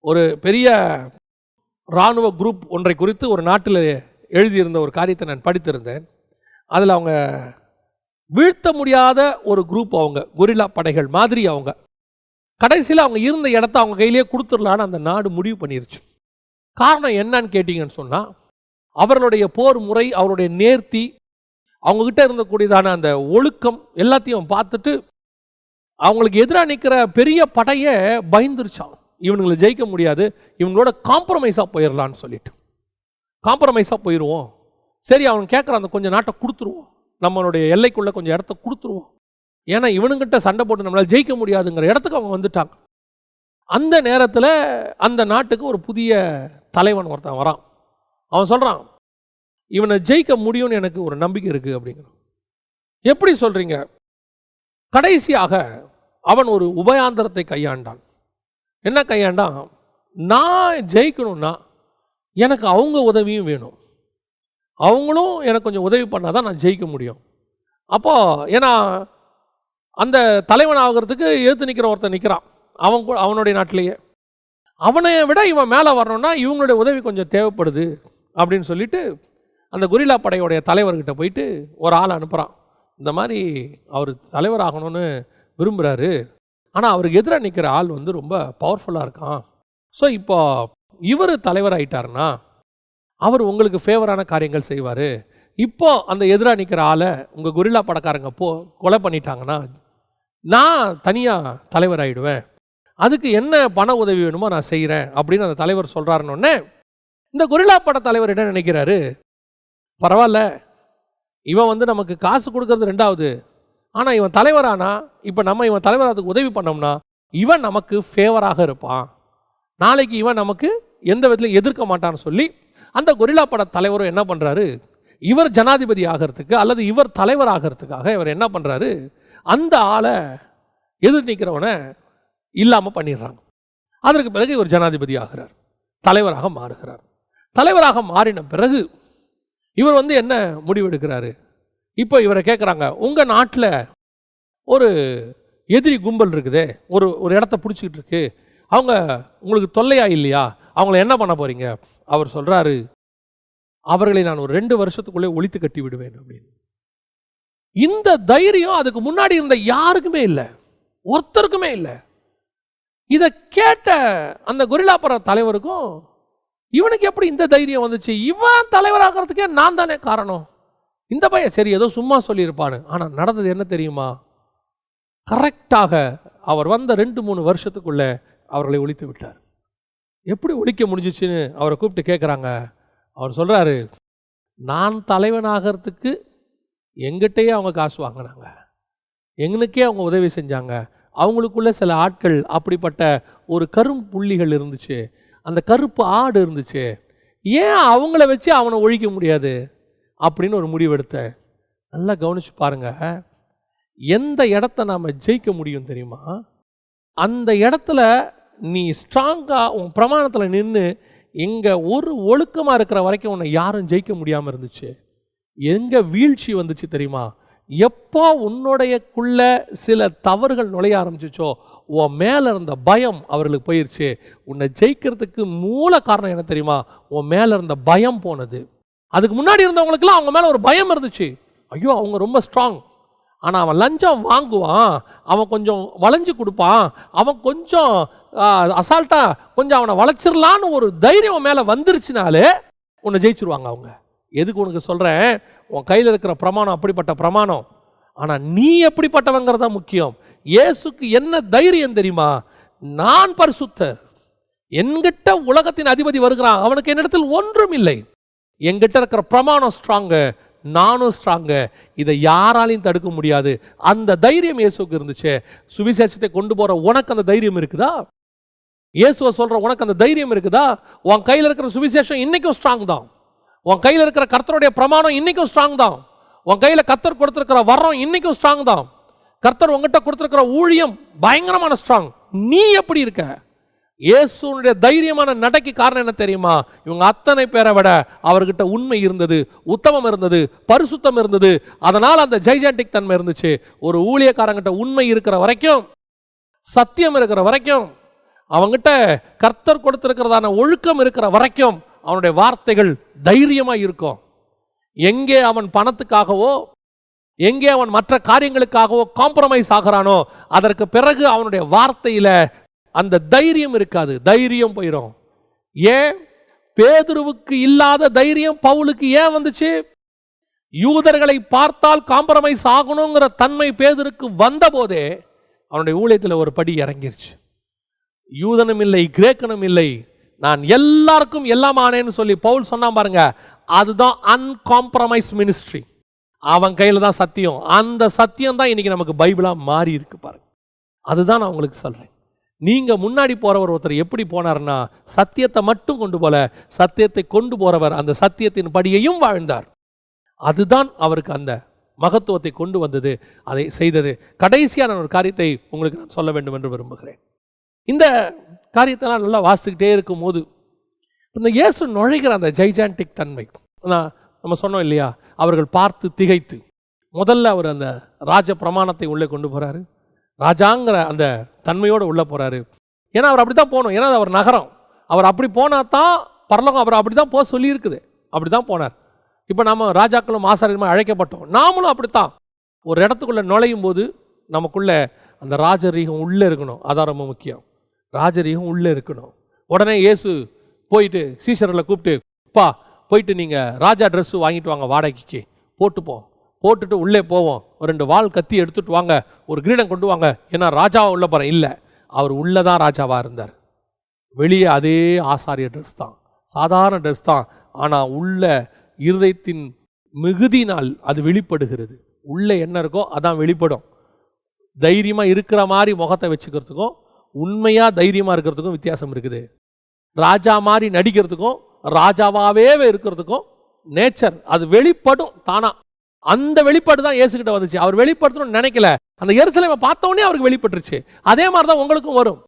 ஒரு பெரிய இராணுவ குரூப் ஒன்றை குறித்து ஒரு நாட்டில் எழுதியிருந்த ஒரு காரியத்தை நான் படித்திருந்தேன். அதில் அவங்க வீழ்த்த முடியாத ஒரு குரூப், அவங்க கொரில்லா படைகள் மாதிரி. அவங்க கடைசியில் அவங்க இருந்த இடத்த அவங்க கையிலேயே கொடுத்துடலான்னு அந்த நாடு முடிவு பண்ணிருச்சு. காரணம் என்னன்னு கேட்டிங்கன்னு சொன்னால், அவர்களுடைய போர் முறை, அவருடைய நேர்த்தி, அவங்கக்கிட்ட இருந்தக்கூடியதான அந்த ஒழுக்கம் எல்லாத்தையும் பார்த்துட்டு அவங்களுக்கு எதிராக நிற்கிற பெரிய படையை பயந்துருச்சான். இவனுங்களை ஜெயிக்க முடியாது, இவங்களோட காம்ப்ரமைஸாக போயிடலான்னு சொல்லிட்டு காம்ப்ரமைஸாக போயிடுவோம். சரி, அவன் கேட்குற அந்த கொஞ்சம் நாட்டை கொடுத்துருவோம், நம்மளுடைய எல்லைக்குள்ளே கொஞ்சம் இடத்த கொடுத்துருவோம், ஏன்னா இவனுங்கிட்ட சண்டை போட்டு நம்மளால் ஜெயிக்க முடியாதுங்கிற இடத்துக்கு அவங்க வந்துட்டாங்க. அந்த நேரத்தில் அந்த நாட்டுக்கு ஒரு புதிய தலைவன் ஒருத்தன் வரான். அவன் சொல்கிறான், இவனை ஜெயிக்க முடியும்னு எனக்கு ஒரு நம்பிக்கை இருக்குது அப்படிங்கிறான். எப்படி சொல்கிறீங்க? கடைசியாக அவன் ஒரு உபயாந்திரத்தை கையாண்டான். என்ன கையாண்டான்? நான் ஜெயிக்கணும்னா எனக்கு அவங்க உதவியும் வேணும், அவங்களும் எனக்கு கொஞ்சம் உதவி பண்ணால் தான் நான் ஜெயிக்க முடியும். அப்போது ஏன்னா அந்த தலைவன் ஆகிறதுக்கு எதிர்த்து நிற்கிற ஒருத்தன் நிற்கிறான் அவனுடைய நாட்டிலேயே. அவனை விட இவன் மேலே வரணும்னா இவங்களுடைய உதவி கொஞ்சம் தேவைப்படுது அப்படின்னு சொல்லிட்டு அந்த கொரில்லா படையோடைய தலைவர்கிட்ட போயிட்டு ஒரு ஆள் அனுப்புகிறான். இந்த மாதிரி அவர் தலைவர் ஆகணும்னு விரும்புகிறாரு, ஆனால் அவருக்கு எதிராக நிற்கிற ஆள் வந்து ரொம்ப பவர்ஃபுல்லாக இருக்கான். ஸோ இப்போ இவர் தலைவர் ஆகிட்டாருன்னா அவர் உங்களுக்கு ஃபேவரான காரியங்கள் செய்வார். இப்போ அந்த எதிராக நிற்கிற ஆளை உங்கள் கொரில்லா படைக்காரங்க கொலை பண்ணிட்டாங்கன்னா நான் தனியாக தலைவர் ஆகிடுவேன், அதுக்கு என்ன பண உதவி வேணுமோ நான் செய்கிறேன் அப்படின்னு அந்த தலைவர் சொல்கிறாருன்னொன்னே இந்த கொரில்லா பட தலைவர் என்ன நினைக்கிறாரு? பரவாயில்ல, இவன் வந்து நமக்கு காசு கொடுக்கறது ரெண்டாவது, ஆனால் இவன் தலைவரானா இப்போ நம்ம இவன் தலைவராதுக்கு உதவி பண்ணோம்னா இவன் நமக்கு ஃபேவராக இருப்பான், நாளைக்கு இவன் நமக்கு எந்த விதத்திலும் எதிர்க்க மாட்டான்னு சொல்லி அந்த கொரில்லா பட தலைவரும் என்ன பண்ணுறாரு, இவர் ஜனாதிபதி ஆகிறதுக்கு அல்லது இவர் தலைவர் ஆகிறதுக்காக இவர் என்ன பண்ணுறாரு, அந்த ஆளை எதிர் நிற்கிறவனை இல்லாமல் பண்ணிடுறாங்க. அதற்கு பிறகு இவர் ஜனாதிபதி ஆகிறார், தலைவராக மாறுகிறார். தலைவராக மாறின பிறகு இவர் வந்து என்ன முடிவெடுக்கிறாரு? இப்போ இவரை கேட்குறாங்க, உங்கள் நாட்டில் ஒரு எதிரி கும்பல் இருக்குதே, ஒரு இடத்த பிடிச்சிக்கிட்டு இருக்கு, அவங்க உங்களுக்கு தொல்லையா இல்லையா, அவங்கள என்ன பண்ண போகிறீங்க? அவர் சொல்கிறாரு, அவர்களை நான் ஒரு 2 வருஷத்துக்குள்ளே ஒழித்து கட்டி விடுவேன் அப்படின்னு. இந்த தைரியம் அதுக்கு முன்னாடி இருந்த யாருக்குமே இல்லை, ஒருத்தருக்குமே இல்லை. இதை கேட்ட அந்த கொரில்லா பட தலைவருக்கும் இவனுக்கு எப்படி இந்த தைரியம் வந்துச்சு? இவன் தலைவராகிறதுக்கே நான் தானே காரணம், இந்த பையன் சரி ஏதோ சும்மா சொல்லியிருப்பான்னு. ஆனால் நடந்தது என்ன தெரியுமா? கரெக்டாக அவர் வந்த 2-3 வருஷத்துக்குள்ளே அவர்களை ஒழித்து விட்டார். எப்படி ஒழிக்க முடிஞ்சிச்சுன்னு அவரை கூப்பிட்டு கேட்குறாங்க. அவர் சொல்கிறாரு, நான் தலைவனாகிறதுக்கு எங்கிட்டயே அவங்க காசு வாங்கினாங்க, எங்களுக்கே அவங்க உதவி செஞ்சாங்க, அவங்களுக்குள்ள சில ஆட்கள் அப்படிப்பட்ட ஒரு கரும் புள்ளிகள் இருந்துச்சு, அந்த கருப்பு ஆடு இருந்துச்சு, ஏன் அவங்கள வச்சு அவனை ஒழிக்க முடியாது அப்படின்னு ஒரு முடிவெடுத்தேன். நல்லா கவனிச்சு பாருங்க, எந்த இடத்த நாம் ஜெயிக்க முடியும் தெரியுமா? அந்த இடத்துல நீ ஸ்ட்ராங்காக உன் பிரமாணத்தில் நின்று எங்கே ஒரு ஒழுக்கமாக இருக்கிற வரைக்கும் உன்னை யாரும் ஜெயிக்க முடியாமல் இருந்துச்சு. எங்கே வீழ்ச்சி வந்துச்சு தெரியுமா? எப்போ உன்னுடையக்குள்ள சில தவறுகள் நுழைய ஆரம்பிச்சிச்சோ உன் மேலே இருந்த பயம் அவர்களுக்கு போயிடுச்சு. உன்னை ஜெயிக்கிறதுக்கு மூல காரணம் என்ன தெரியுமா? உன் மேலே இருந்த பயம் போனது. அதுக்கு முன்னாடி இருந்தவங்களுக்குலாம் அவங்க மேலே ஒரு பயம் இருந்துச்சு, ஐயோ அவங்க ரொம்ப ஸ்ட்ராங், ஆனால் அவன் லஞ்சம் வாங்குவான், அவன் கொஞ்சம் வளைஞ்சு கொடுப்பான், அவன் கொஞ்சம் அசால்ட்டாக கொஞ்சம் அவனை வளைச்சிடலான்னு ஒரு தைரியம் மேலே வந்துருச்சுனாலே உன்னை ஜெயிச்சிருவாங்க அவங்க. எதுக்கு உனக்கு சொல்கிறேன், உன் கையில் இருக்கிற பிரமாணம் அப்படிப்பட்ட பிரமாணம், ஆனால் நீ எப்படிப்பட்டவங்கிறதா முக்கியம். இயேசுக்கு என்ன தைரியம் தெரியுமா? நான் பரிசுத்தர், என்கிட்ட உலகத்தின் அதிபதி வருகிறான், அவனுக்கு என்னிடத்தில் ஒன்றும் இல்லை, என்கிட்ட இருக்கிற பிரமாணம் ஸ்ட்ராங்கு, நானும் ஸ்ட்ராங்கு, இதை யாராலையும் தடுக்க முடியாது. அந்த தைரியம் இயேசுக்கு இருந்துச்சு. சுவிசேஷத்தை கொண்டு போற உனக்கு அந்த தைரியம் இருக்குதா? இயேசுவை சொல்ற உனக்கு அந்த தைரியம் இருக்குதா? உன் கையில் இருக்கிற சுவிசேஷம் இன்னைக்கும் ஸ்ட்ராங் தான். உன் கையில் இருக்கிற கர்த்தருடைய பிரமாணம் இன்னைக்கும் ஸ்ட்ராங் தான். உன் கையில் கர்த்தர் கொடுத்திருக்கிற வரம் இன்னைக்கும் ஸ்ட்ராங் தான். கர்த்தர் உங்ககிட்ட கொடுத்திருக்கிற ஊழியம் பயங்கரமான ஸ்ட்ராங். நீ எப்படி இருக்க? இயேசுனுடைய தைரியமான நடைக்கு காரணம் என்ன தெரியுமா? இவங்க அத்தனை பேரை விட அவர்கிட்ட உண்மை இருந்தது, உத்தமம் இருந்தது, பரிசுத்தம் இருந்தது. அதனால் அந்த ஜைஜாண்டிக் தன்மை இருந்துச்சு. ஒரு ஊழியக்காரங்கிட்ட உண்மை இருக்கிற வரைக்கும், சத்தியம் இருக்கிற வரைக்கும், அவங்கிட்ட கர்த்தர் கொடுத்திருக்கிறதான ஒழுக்கம் இருக்கிற வரைக்கும் அவனுடைய வார்த்தைகள் தைரியமா இருக்கும். எங்கே அவன் பணத்துக்காகவோ, எங்கே அவன் மற்ற காரியங்களுக்காகவோ காம்ப்ரமைஸ் ஆகிறானோ, அதற்கு பிறகு அவனுடைய வார்த்தையில அந்த தைரியம் இருக்காது, தைரியம் போயிடும். ஏன் பேதுருவுக்கு இல்லாத தைரியம் பவுலுக்கு ஏன் வந்துச்சு? யூதர்களை பார்த்தால் காம்ப்ரமைஸ் ஆகணுங்கிற தன்மை பேதுருக்கு வந்த போதே அவனுடைய ஊழியத்தில் ஒரு படி இறங்கிருச்சு. யூதனும் இல்லை, கிரேக்கனும் இல்லை, நான் எல்லாருக்கும் எல்லாம் ஆனேன்னு சொல்லி பவுல் சொன்னான் பாருங்க. அதுதான் அன்காம்ப்ரமைஸ் மினிஸ்ட்ரி. அவன் கையில தான் சத்தியம். அந்த சத்தியம் தான் இன்னைக்கு நமக்கு பைபிளா மாறி இருக்கு பாருங்க. அதுதான் நான் உங்களுக்கு சொல்றேன். நீங்க முன்னாடி போறவர் ஒருத்தர் எப்படி போனார்னா, சத்தியத்தை மட்டும் கொண்டு போல, சத்தியத்தை கொண்டு போறவர் அந்த சத்தியத்தின் படியையும் வாழ்ந்தார். அதுதான் அவருக்கு அந்த மகத்துவத்தை கொண்டு வந்தது, அதை செய்தது. கடைசியான ஒரு காரியத்தை உங்களுக்கு நான் சொல்ல வேண்டும் என்று விரும்புகிறேன். இந்த காரியத்தெல்லாம் நல்லா வாசிக்கிட்டே இருக்கும் போது இந்த இயேசு நுழைகிற அந்த ஜைஜாண்டிக் தன்மை, நம்ம சொன்னோம் இல்லையா, அவர்கள் பார்த்து திகைத்து, முதல்ல அவர் அந்த ராஜ பிரமாணத்தை உள்ளே கொண்டு போறாரு, ராஜாங்கிற அந்த தன்மையோடு உள்ளே போறாரு. ஏன்னா அவர் அப்படி தான் போகணும், ஏன்னா அவர் நகரம், அவர் அப்படி போனா தான் பரலோகம் அவர் அப்படி தான் போக சொல்லியிருக்குது, அப்படி தான் போனார். இப்போ நம்ம ராஜாக்களும் ஆசாரியமாக அழைக்கப்பட்டோம், நாமளும் அப்படித்தான். ஒரு இடத்துக்குள்ளே நுழையும் போது நமக்குள்ள அந்த ராஜரீகம் உள்ளே இருக்கணும், அதான் ரொம்ப முக்கியம். ராஜரீகம் உள்ளே இருக்கணும். உடனே இயேசு போயிட்டு சீஷர்களை கூப்பிட்டு, பா போயிட்டு நீங்கள் ராஜா ட்ரெஸ்ஸு வாங்கிட்டு வாங்க, வாடகைக்கு போட்டுப்போம், போட்டுட்டு உள்ளே போவோம், ஒரு 2 வாள் கத்தி எடுத்துட்டு வாங்க, ஒரு கிரீடம் கொண்டு வாங்க, ஏன்னா ராஜாவை உள்ள போகிறேன். இல்லை, அவர் உள்ளே தான் ராஜாவாக இருந்தார். வெளியே அதே ஆசாரிய ட்ரெஸ் தான், சாதாரண ட்ரெஸ் தான். ஆனால் உள்ள இருதயத்தின் மிகுதினால் அது வெளிப்படுகிறது. உள்ளே என்ன இருக்கோ அதான் வெளிப்படும். தைரியமாக இருக்கிற மாதிரி முகத்தை வச்சுக்கிறதுக்கும் உண்மையாக தைரியமாக இருக்கிறதுக்கும் வித்தியாசம் இருக்குது. ராஜா மாதிரி நடிக்கிறதுக்கும் ராஜாவாகவே இருக்கிறதுக்கும் நேச்சர் அது வெளிப்படும் தானா. அந்த வெளிப்பாடு தான் இயேசுகிட்ட வந்துச்சு. அவர் வெளிப்படுத்தணும்னு நினைக்கல, அந்த எருசலேமை பார்த்த உடனே அவருக்கு வெளிப்பட்டுருச்சு. அதே மாதிரி தான் உங்களுக்கும் வரும்.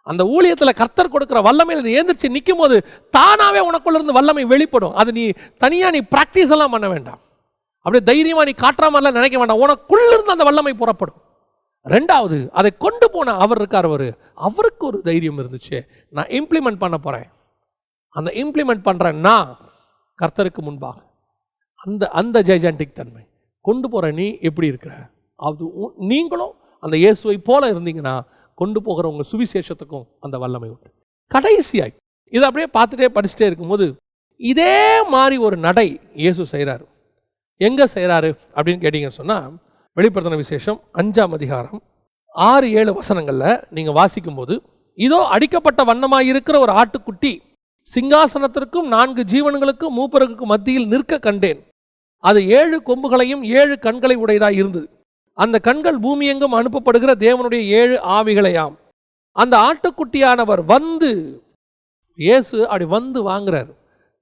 அந்த ஊழியத்தில் கர்த்தர் கொடுக்குற வல்லமையில் ஏந்திரிச்சு நிற்கும் போது தானாகவே உனக்குள்ள இருந்து வல்லமை வெளிப்படும். அது நீ தனியாக நீ ப்ராக்டிஸ் எல்லாம் பண்ண வேண்டாம், அப்படியே தைரியமாக நீ காட்டுற மாதிரிலாம் நினைக்க வேண்டாம். உனக்குள்ளிருந்து அந்த வல்லமை புறப்படும். ரெண்டாவது, அதை கொண்டு போன அவர் இருக்கார், அவருக்கு ஒரு தைரியம் இருந்துச்சு. நான் இம்ப்ளிமெண்ட் பண்ண போகிறேன், அந்த இம்ப்ளிமெண்ட் பண்ணுறேன்னா கர்த்தருக்கு முன்பாக அந்த அந்த ஜைஜாண்டிக் தன்மை கொண்டு போகிற நீ எப்படி இருக்கிற, அது நீங்களும் அந்த இயேசுவை போல இருந்தீங்கன்னா கொண்டு போகிற உங்கள் சுவிசேஷத்துக்கும் அந்த வல்லமை உண்டு. கடைசியாய் இதை அப்படியே பார்த்துட்டே படிச்சுட்டே இருக்கும்போது இதே மாதிரி ஒரு நடை இயேசு செய்கிறாரு. எங்கே செய்கிறாரு அப்படின்னு கேட்டிங்கன்னு சொன்னால், வெளிப்படுத்தின விசேஷம் 5ஆம் அதிகாரம் 6-7 வசனங்களில் நீங்கள் வாசிக்கும்போது, இதோ அடிக்கப்பட்ட வண்ணமாக இருக்கிற ஒரு ஆட்டுக்குட்டி சிங்காசனத்திற்கும் 4 ஜீவன்களுக்கும் மூப்பருக்கும் மத்தியில் நிற்க கண்டேன். அது 7 கொம்புகளையும் 7 கண்களை உடையதாக இருந்தது. அந்த கண்கள் பூமி எங்கும் அனுப்பப்படுகிற தேவனுடைய 7 ஆவிகளையாம். அந்த ஆட்டுக்குட்டியானவர் வந்து, இயேசு அப்படி வந்து வாங்குறார்.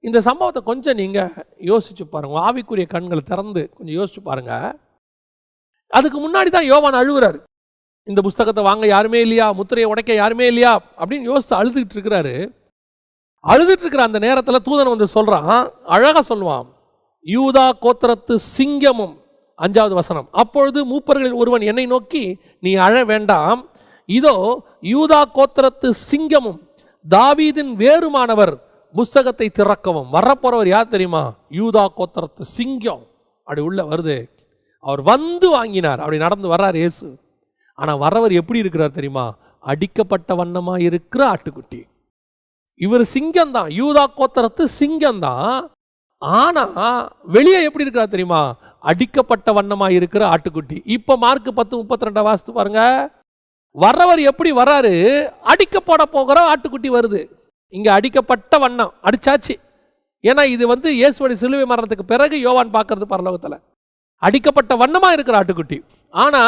இந்த சம்பவத்தை கொஞ்சம் நீங்கள் யோசிச்சு பாருங்க, ஆவிக்குரிய கண்களை திறந்து கொஞ்சம் யோசிச்சு பாருங்க. அதுக்கு முன்னாடி தான் யோவான் அழுகுறாரு, இந்த புஸ்தகத்தை வாங்க யாருமே இல்லையா, முத்திரையை உடைக்க யாருமே இல்லையா அப்படின்னு யோசிச்சு அழுதுகிட்டு இருக்கிறாரு. அழுதுட்டு இருக்கிற அந்த நேரத்தில் தூதன் வந்து சொல்றான், அழகா சொல்லுவான், யூதா கோத்திரத்து சிங்கமும். 5வது வசனம், அப்பொழுது மூப்பர்களில் ஒருவன் என்னை நோக்கி, நீ அழ வேண்டாம், இதோ யூதா கோத்திரத்து சிங்கமும் தாவீதின் வேறுமானவர் புஸ்தகத்தை திறக்கவும். வரப்போறவர் யார் தெரியுமா? யூதா கோத்திரத்து சிங்கம். அப்படி உள்ள வருது, அவர் வந்து வாங்கினார், அப்படி நடந்து வர்றார் இயேசு. ஆனால் வர்றவர் எப்படி இருக்கிறார் தெரியுமா? அடிக்கப்பட்ட வண்ணமா இருக்கிற ஆட்டுக்குட்டி. இவர் சிங்கம் தான், யூதா கோத்திரத்து சிங்கம் தான். ஆனா வெளியே எப்படி இருக்கிறார் தெரியுமா? அடிக்கப்பட்ட வண்ணமாக இருக்கிற ஆட்டுக்குட்டி. இப்போ மார்க் 10:32 வாசித்து பாருங்க. வர்றவர் எப்படி வர்றாரு? அடிக்கப்பட போகிற ஆட்டுக்குட்டி வருது. இங்க அடிக்கப்பட்ட வண்ணம் அடிச்சாச்சு. ஏன்னா இது இயேசுவோட சிலுவை மரணத்துக்கு பிறகு யோவான் பார்க்கறது பரலோகத்தில் அடிக்கப்பட்ட வண்ணமா இருக்கிற ஆட்டுக்குட்டி. ஆனா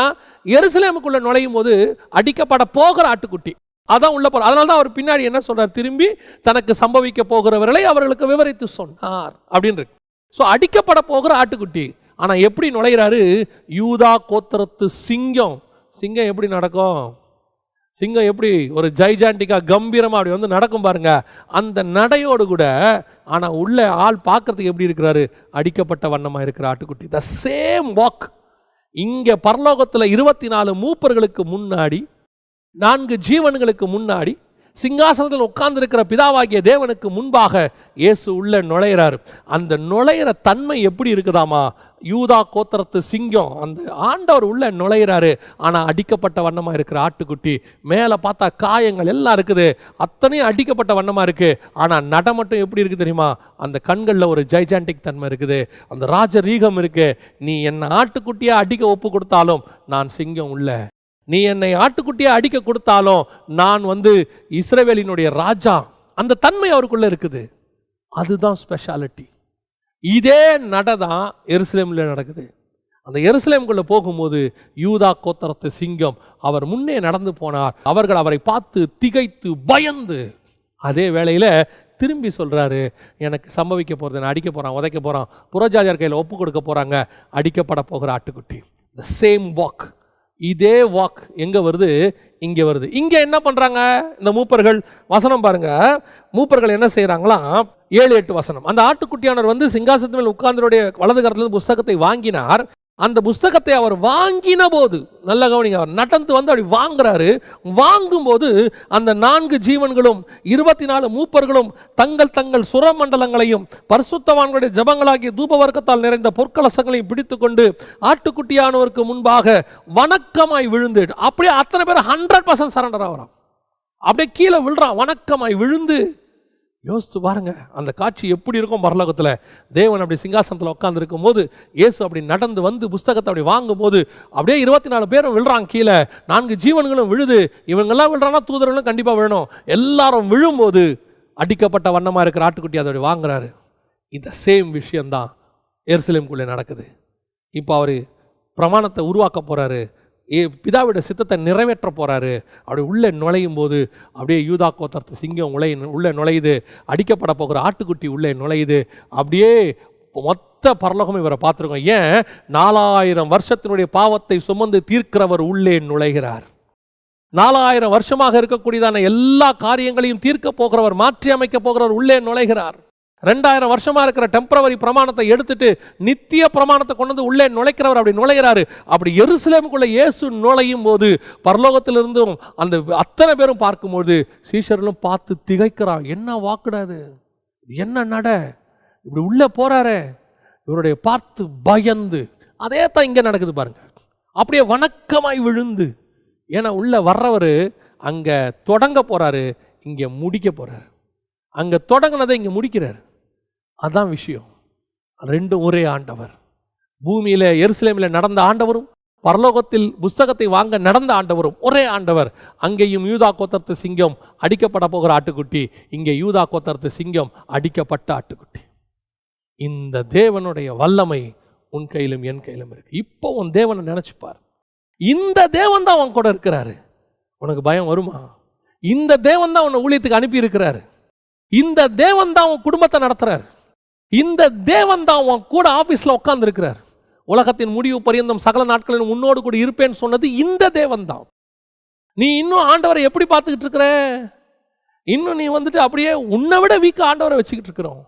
எருசலேமுக்குள்ள நுழையும் போது அடிக்கப்பட போகிற ஆட்டுக்குட்டி அதான் உள்ள போற. அதனால தான் அவர் பின்னாடி என்ன சொல்றார்? திரும்பி தனக்கு சம்பவிக்க போகிறவர்களை அவர்களுக்கு விவரித்து சொன்னார் அப்படின்னு. ஸோ அடிக்கப்பட போகிற ஆட்டுக்குட்டி. ஆனா எப்படி நுழைகிறாரு? யூதா கோத்திரத்து சிங்கம். சிங்கம் எப்படி நடக்கும்? சிங்கம் எப்படி ஒரு ஜைஜாண்டிக்கா கம்பீரமா அப்படி நடக்கும் பாருங்க, அந்த நடையோடு கூட. ஆனா உள்ள ஆள் பார்க்கறதுக்கு எப்படி இருக்கிறாரு? அடிக்கப்பட்ட வண்ணமா இருக்கிற ஆட்டுக்குட்டி. The same walk. இங்க பரலோகத்தில் 24 மூப்பர்களுக்கு முன்னாடி, 4 ஜீவன்களுக்கு முன்னாடி, சிங்காசனத்தில் உட்கார்ந்து இருக்கிற பிதாவாகிய தேவனுக்கு முன்பாக இயேசு உள்ள நுழையிறாரு. அந்த நுழையிற தன்மை எப்படி இருக்குதாமா? யூதா கோத்திரத்து சிங்கம். அந்த ஆண்டவர் உள்ள நுழையிறாரு. ஆனா அடிக்கப்பட்ட வண்ணமா இருக்கிற ஆட்டுக்குட்டி. மேல பார்த்தா காயங்கள் எல்லாம் இருக்குது, அத்தனையும் அடிக்கப்பட்ட வண்ணமா இருக்கு. ஆனா நட மட்டும் எப்படி இருக்கு தெரியுமா? அந்த கண்கள்ல ஒரு ஜைஜாண்டிக் தன்மை இருக்குது, அந்த ராஜரீகம் இருக்கு. நீ என்ன ஆட்டுக்குட்டியா அடிக்க ஒப்பு கொடுத்தாலும் நான் சிங்கம் உள்ள, நீ என்னை ஆட்டுக்குட்டியா அடிக்க கொடுத்தாலும் நான் இஸ்ரவேலினுடைய ராஜா. அந்த தன்மை அவருக்குள்ள இருக்குது. அதுதான் ஸ்பெஷாலிட்டி. இதே நடதான் எருசலேமில் நடக்குது. அந்த எருசலேமுக்குள்ள போகும்போது யூதா கோத்திரத்து சிங்கம் அவர் முன்னே நடந்து போனார். அவர்கள் அவரை பார்த்து திகைத்து பயந்து, அதே வேளையில திரும்பி சொல்றாரு, எனக்கு சம்பவிக்க போறது, நான் அடிக்க போறான், உதைக்க போறான், புறஜாதியார் கையில் ஒப்பு கொடுக்க போறாங்க, அடிக்கப்பட போகிற ஆட்டுக்குட்டி. The same walk. இதே வாக் எங்க வருது? இங்க வருது. இங்க என்ன பண்றாங்க இந்த மூப்பர்கள்? வசனம் பாருங்க. மூப்பர்கள் என்ன செய்யறாங்களாம்? 7-8 வசனம். அந்த ஆட்டுக்குட்டியானவர் சிங்காசனத்து மேல் உட்கார்ந்தருடைய வலது கரத்திலிருந்து புஸ்தகத்தை வாங்கினார். அந்த புஸ்தகத்தை அவர் வாங்கின போது, நல்ல கவனிங்க, அவர் நடந்து அப்படி வாங்குறாரு. வாங்கும்போது அந்த 4 ஜீவன்களும் 24 மூப்பர்களும் தங்கள் தங்கள் சுரமண்டலங்களையும் பரிசுத்தவான்களுடைய ஜபங்களாகிய தூப வர்க்கத்தால் நிறைந்த பொற்கலசங்களையும் பிடித்து கொண்டு ஆட்டுக்குட்டியானவருக்கு முன்பாக வணக்கமாய் விழுந்து, அப்படியே அத்தனை பேர் 100% சரண்டர் ஆகிறான். அப்படியே கீழே விழுறான், வணக்கமாய் விழுந்து. யோசித்து பாருங்க அந்த காட்சி எப்படி இருக்கும் பரலோகத்தில். தேவன் அப்படி சிங்காசனத்தில் உட்கார்ந்து இருக்கும் போது, இயேசு அப்படி நடந்து புஸ்தகத்தை அப்படி வாங்கும் போது அப்படியே 24 பேரும் விழுறாங்க கீழே, 4 ஜீவன்களும் விழுது. இவங்கெல்லாம் விழுறாங்கன்னா தூதர்களும் கண்டிப்பாக விழணும். எல்லாரும் விழும்போது அடிக்கப்பட்ட வண்ணமாக இருக்கிற ஆட்டுக்குட்டி அதை வாங்குறாரு. இந்த சேம் விஷயம்தான் எருசலேமுக்குள்ளே நடக்குது. இப்போ அவர் பிரமாணத்தை உருவாக்க போறாரு, பிதாவுடைய சித்தத்தை நிறைவேற்ற போறாரு. அப்படி உள்ளே நுழையும் போது அப்படியே யூதா கோத்திரத்து சிங்கம் உள்ளே நுழையுது, அடிக்கப்பட போகிற ஆட்டுக்குட்டி உள்ளே நுழையுது. அப்படியே மொத்த பரலோகம் இவரை பார்த்துருக்கோம். ஏன்? 4000 வருஷத்தினுடைய பாவத்தை சுமந்து தீர்க்கிறவர் உள்ளே நுழைகிறார். 4000 வருஷமாக இருக்கக்கூடியதான எல்லா காரியங்களையும் தீர்க்க போகிறவர், மாற்றி அமைக்க போகிறவர் உள்ளே நுழைகிறார். 2000 வருஷமா இருக்கிற டெம்பரவரி பிரமாணத்தை எடுத்துட்டு நித்திய பிரமாணத்தை கொண்டு உள்ளே நுழைக்கிறவர் அப்படி நுழைகிறாரு. அப்படி எருசலேமுக்குள்ள இயேசு நுழையும் போது பரலோகத்திலிருந்தும் அந்த அத்தனை பேரும் பார்க்கும்போது சீஷர்களும் பார்த்து திகைக்கிறார். என்ன வாக்குடாது, என்ன நட, இப்படி உள்ள போறாரு, இவருடைய பார்த்து பயந்து. அதே தான் இங்க நடக்குது பாருங்க. அப்படியே வணக்கமாய் விழுந்து. ஏன்னா உள்ள வர்றவர் அங்க தொடங்க போறாரு, இங்க முடிக்க போறாரு. அங்க தொடங்கினதை இங்க முடிக்கிறார். அதான் விஷயம். 2 ஒரே ஆண்டவர். பூமியில எருசலேமில் நடந்த ஆண்டவரும் பரலோகத்தில் புஸ்தகத்தை வாங்க நடந்த ஆண்டவரும் ஒரே ஆண்டவர். அங்கேயும் யூதா கோத்திரத்து சிங்கம் அடிக்கப்பட போகிற ஆட்டுக்குட்டி, இங்கே யூதா கோத்திரத்து சிங்கம் அடிக்கப்பட்ட ஆட்டுக்குட்டி. இந்த தேவனுடைய வல்லமை உன் கையிலும் என் கையிலும் இருக்கு. இப்போ உன் தேவனை நினைச்சுப்பார். இந்த தேவன் தான் உன் கூட இருக்கிறாரு. உனக்கு பயம் வருமா? இந்த தேவன் தான் உன்னை ஊழியத்துக்கு அனுப்பி இருக்கிறாரு. இந்த தேவன் தான் உன் குடும்பத்தை நடத்துறார். இந்த தேவன் தான் உன் கூட ஆபீஸ்ல உட்கார்ந்து இருக்கிறார். உலகத்தின் முடிவு பரியந்தம் சகல நாட்களில் உன்னோடு கூட இருப்பேன்னு சொன்னது இந்த தேவன் தான். நீ இன்னும் ஆண்டவரை எப்படி பார்த்துக்கிட்டு இருக்கிற? இன்னும் நீ அப்படியே உன்னை விட வீக்கா ஆண்டவரை வச்சுக்கிட்டு இருக்கிறோம்.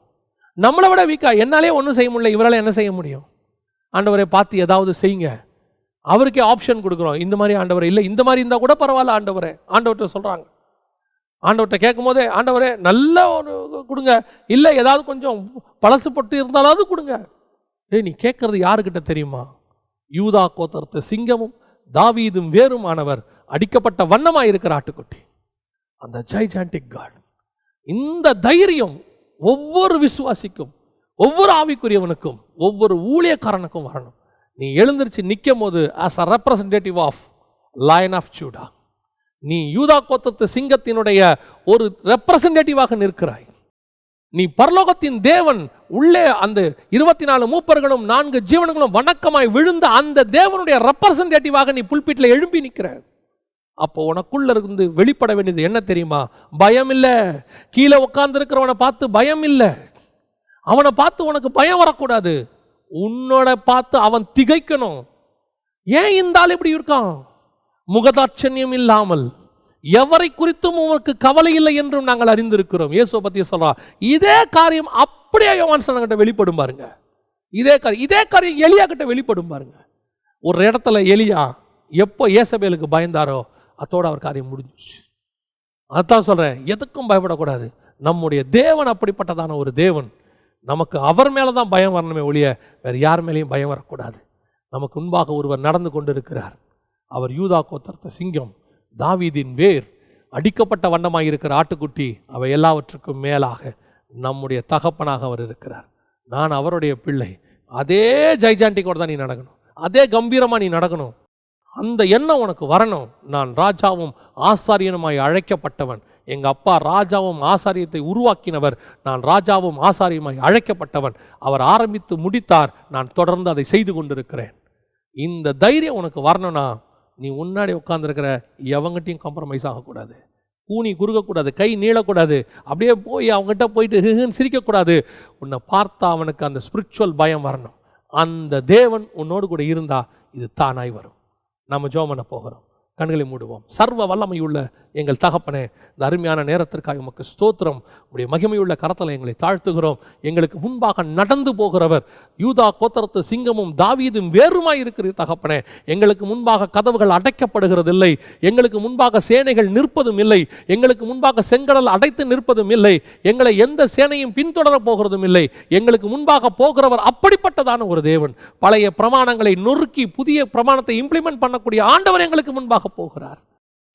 நம்மளை விட வீக்கா. என்னாலே ஒன்றும் செய்ய முடியல, இவரால் என்ன செய்ய முடியும்? ஆண்டவரை பார்த்து ஏதாவது செய்யுங்க. அவருக்கே ஆப்ஷன் கொடுக்குறோம். இந்த மாதிரி ஆண்டவரை இல்லை, இந்த மாதிரி இருந்தால் கூட பரவாயில்ல ஆண்டவரே. ஆண்டவர்கிட்ட சொல்கிறாங்க. ஆண்டவர்கிட்ட கேட்கும் போதே, ஆண்டவரே நல்ல ஒரு கொடுங்க, இல்லை ஏதாவது கொஞ்சம் பழசு பட்டு இருந்தாலாவது கொடுங்க. நீ கேட்கறது யாருக்கிட்ட தெரியுமா? யூதா கோத்திரத்து சிங்கமும் தாவீதும் வேறுமானவர் அடிக்கப்பட்ட வண்ணமாக இருக்கிற ஆட்டுக்குட்டி, அந்த ஜைஜாண்டிக் காட். இந்த தைரியம் ஒவ்வொரு விசுவாசிக்கும் ஒவ்வொரு ஆவிக்குரியவனுக்கும் ஒவ்வொரு ஊழியக்காரனுக்கும் வரணும். நீ எழுந்திருச்சு நிற்கும் போது as a representative of lion of Judah, நீ யூதா கோத்திரத்து சிங்கத்தினுடைய ஒரு ரெப்ரசன்டேட்டிவாக நிற்கிறாய். நீ பரலோகத்தின் தேவன் உள்ளே அந்த 24 மூப்பர்களும் 4 ஜீவன்களும் வணக்கமாய் விழுந்த அந்த தேவனுடைய ரெப்ரசன்டேட்டிவாக நீ புல்பிட்டில் எழும்பி நிற்கிற. அப்போ உனக்குள்ள இருந்து வெளிப்பட வேண்டியது என்ன தெரியுமா? பயம் இல்லை. கீழே உட்கார்ந்து இருக்கிறவனை பார்த்து பயம் இல்லை. அவனை பார்த்து உனக்கு பயம் வரக்கூடாது. உன்னோட பார்த்து அவன் திகைக்கணும். ஏன் இந்த ஆள் இப்படி இருக்கான்? முகதாட்சண்யம் இல்லாமல் எவரை குறித்தும் உனக்கு கவலை இல்லை என்றும் நாங்கள் அறிந்திருக்கிறோம். இயேசுவை பற்றி சொல்றான். இதே காரியம் அப்படியே யோவான் கிட்ட வெளிப்படும் பாருங்க. இதே காரியம் எலியா கிட்ட வெளிப்படும் பாருங்க. ஒரு இடத்துல எலியா எப்போ ஏசபேலுக்கு பயந்தாரோ அதோட அவர் காரியம் முடிஞ்சிச்சு. அதான் சொல்றேன், எதுக்கும் பயப்படக்கூடாது. நம்முடைய தேவன் அப்படிப்பட்டதான ஒரு தேவன். நமக்கு அவர் மேலே தான் பயம் வரணுமே ஒழிய வேறு யார் மேலேயும் பயம் வரக்கூடாது. நமக்கு முன்பாக ஒருவர் நடந்து கொண்டு இருக்கிறார். அவர் யூதா கோத்திரத்து சிங்கம், தாவீதின் வேர், அடிக்கப்பட்ட வண்ணமாக இருக்கிற ஆட்டுக்குட்டி. அவை எல்லாவற்றுக்கும் மேலாக நம்முடைய தகப்பனாக அவர் இருக்கிறார். நான் அவருடைய பிள்ளை. அதே ஜைஜாண்டிக்கோடு தான் நீ நடக்கணும். அதே கம்பீரமாக நீ நடக்கணும். அந்த எண்ணம் உனக்கு வரணும். நான் ராஜாவும் ஆசாரியனுமாய் அழைக்கப்பட்டவன். எங்கள் அப்பா ராஜாவும் ஆசாரியத்தை உருவாக்கினவர். நான் ராஜாவும் ஆசாரியமாய் அழைக்கப்பட்டவன். அவர் ஆரம்பித்து முடித்தார். நான் தொடர்ந்து அதை செய்து கொண்டிருக்கிறேன். இந்த தைரியம் உனக்கு வரணும்னா நீ முன்னாடி உட்காந்துருக்கிற எவங்கிட்டையும் காம்ப்ரமைஸ் ஆகக்கூடாது. கூனி குறுக்கக்கூடாது, கை நீளக்கூடாது, அப்படியே போய் அவங்ககிட்ட போயிட்டு சிரிக்கக்கூடாது. உன்னை பார்த்தா அவனுக்கு அந்த ஸ்பிரிச்சுவல் பயம் வரணும். அந்த தேவன் உன்னோடு கூட இருந்தா இது தானாய் வரும். நம்ம ஜெபம் பண்ண போகிறோம். கண்களை மூடுவோம். சர்வ வல்லமையுள்ள எங்கள் தகப்பனே, இந்த அருமையான நேரத்திற்காக உமக்கு ஸ்தோத்திரம். உடைய மகிமையுள்ள கரத்தில் எங்களை தாழ்த்துகிறோம். எங்களுக்கு முன்பாக நடந்து போகிறவர் யூதா கோத்திரத்து சிங்கமும் தாவீதும் வேறுமாய் இருக்கிற தகப்பனே. எங்களுக்கு முன்பாக கதவுகள் அடைக்கப்படுகிறதில்லை. எங்களுக்கு முன்பாக சேனைகள் நிற்பதும் இல்லை. எங்களுக்கு முன்பாக செங்கடல் அடைத்து நிற்பதும் இல்லை. எங்களை எந்த சேனையும் பின்தொடர போகிறதும் இல்லை. எங்களுக்கு முன்பாக போகிறவர் அப்படிப்பட்டதான ஒரு தேவன். பழைய பிரமாணங்களை நொறுக்கி புதிய பிரமாணத்தை இம்ப்ளிமெண்ட் பண்ணக்கூடிய ஆண்டவர் எங்களுக்கு முன்பாக போகிறார்.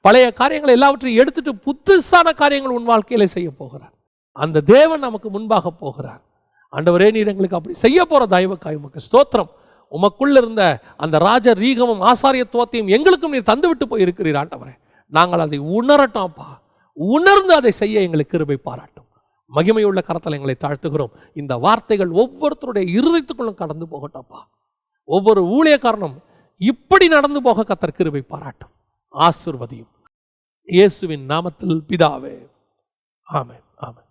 பழைய காரியங்களை எல்லாவற்றையும் எடுத்துட்டு புதுசான காரியங்கள் உன் வாழ்க்கையில செய்ய போகிறார். அந்த தேவன் நமக்கு முன்பாக போகிறார். ஆண்டவரே, நீர் எங்களுக்கு அப்படி செய்ய போற தயவுக்காய் உமக்கு ஸ்தோத்திரம். உமக்குள்ள இருந்த அந்த ராஜ ரீகமும் ஆசாரியத்துவத்தையும் எங்களுக்கும் நீர் தந்துவிட்டு போய் இருக்கிறீர் ஆண்டவரே. நாங்கள் அதை உணரட்டோம்ப்பா. உணர்ந்து அதை செய்ய எங்களுக்கு கிருபை பாராட்டும். மகிமையுள்ள கரத்தில் எங்களை தாழ்த்துகிறோம். இந்த வார்த்தைகள் ஒவ்வொருத்தருடைய இருதயத்துக்குள்ளும் கடந்து போகட்டோம்ப்பா. ஒவ்வொரு ஊழியக்காரனும் இப்படி நடந்து போக கர்த்தர் கிருபை பாராட்டும். ஆசீர்வதியும். இயேசுவின் நாமத்தில் பிதாவே, ஆமென், ஆமென்.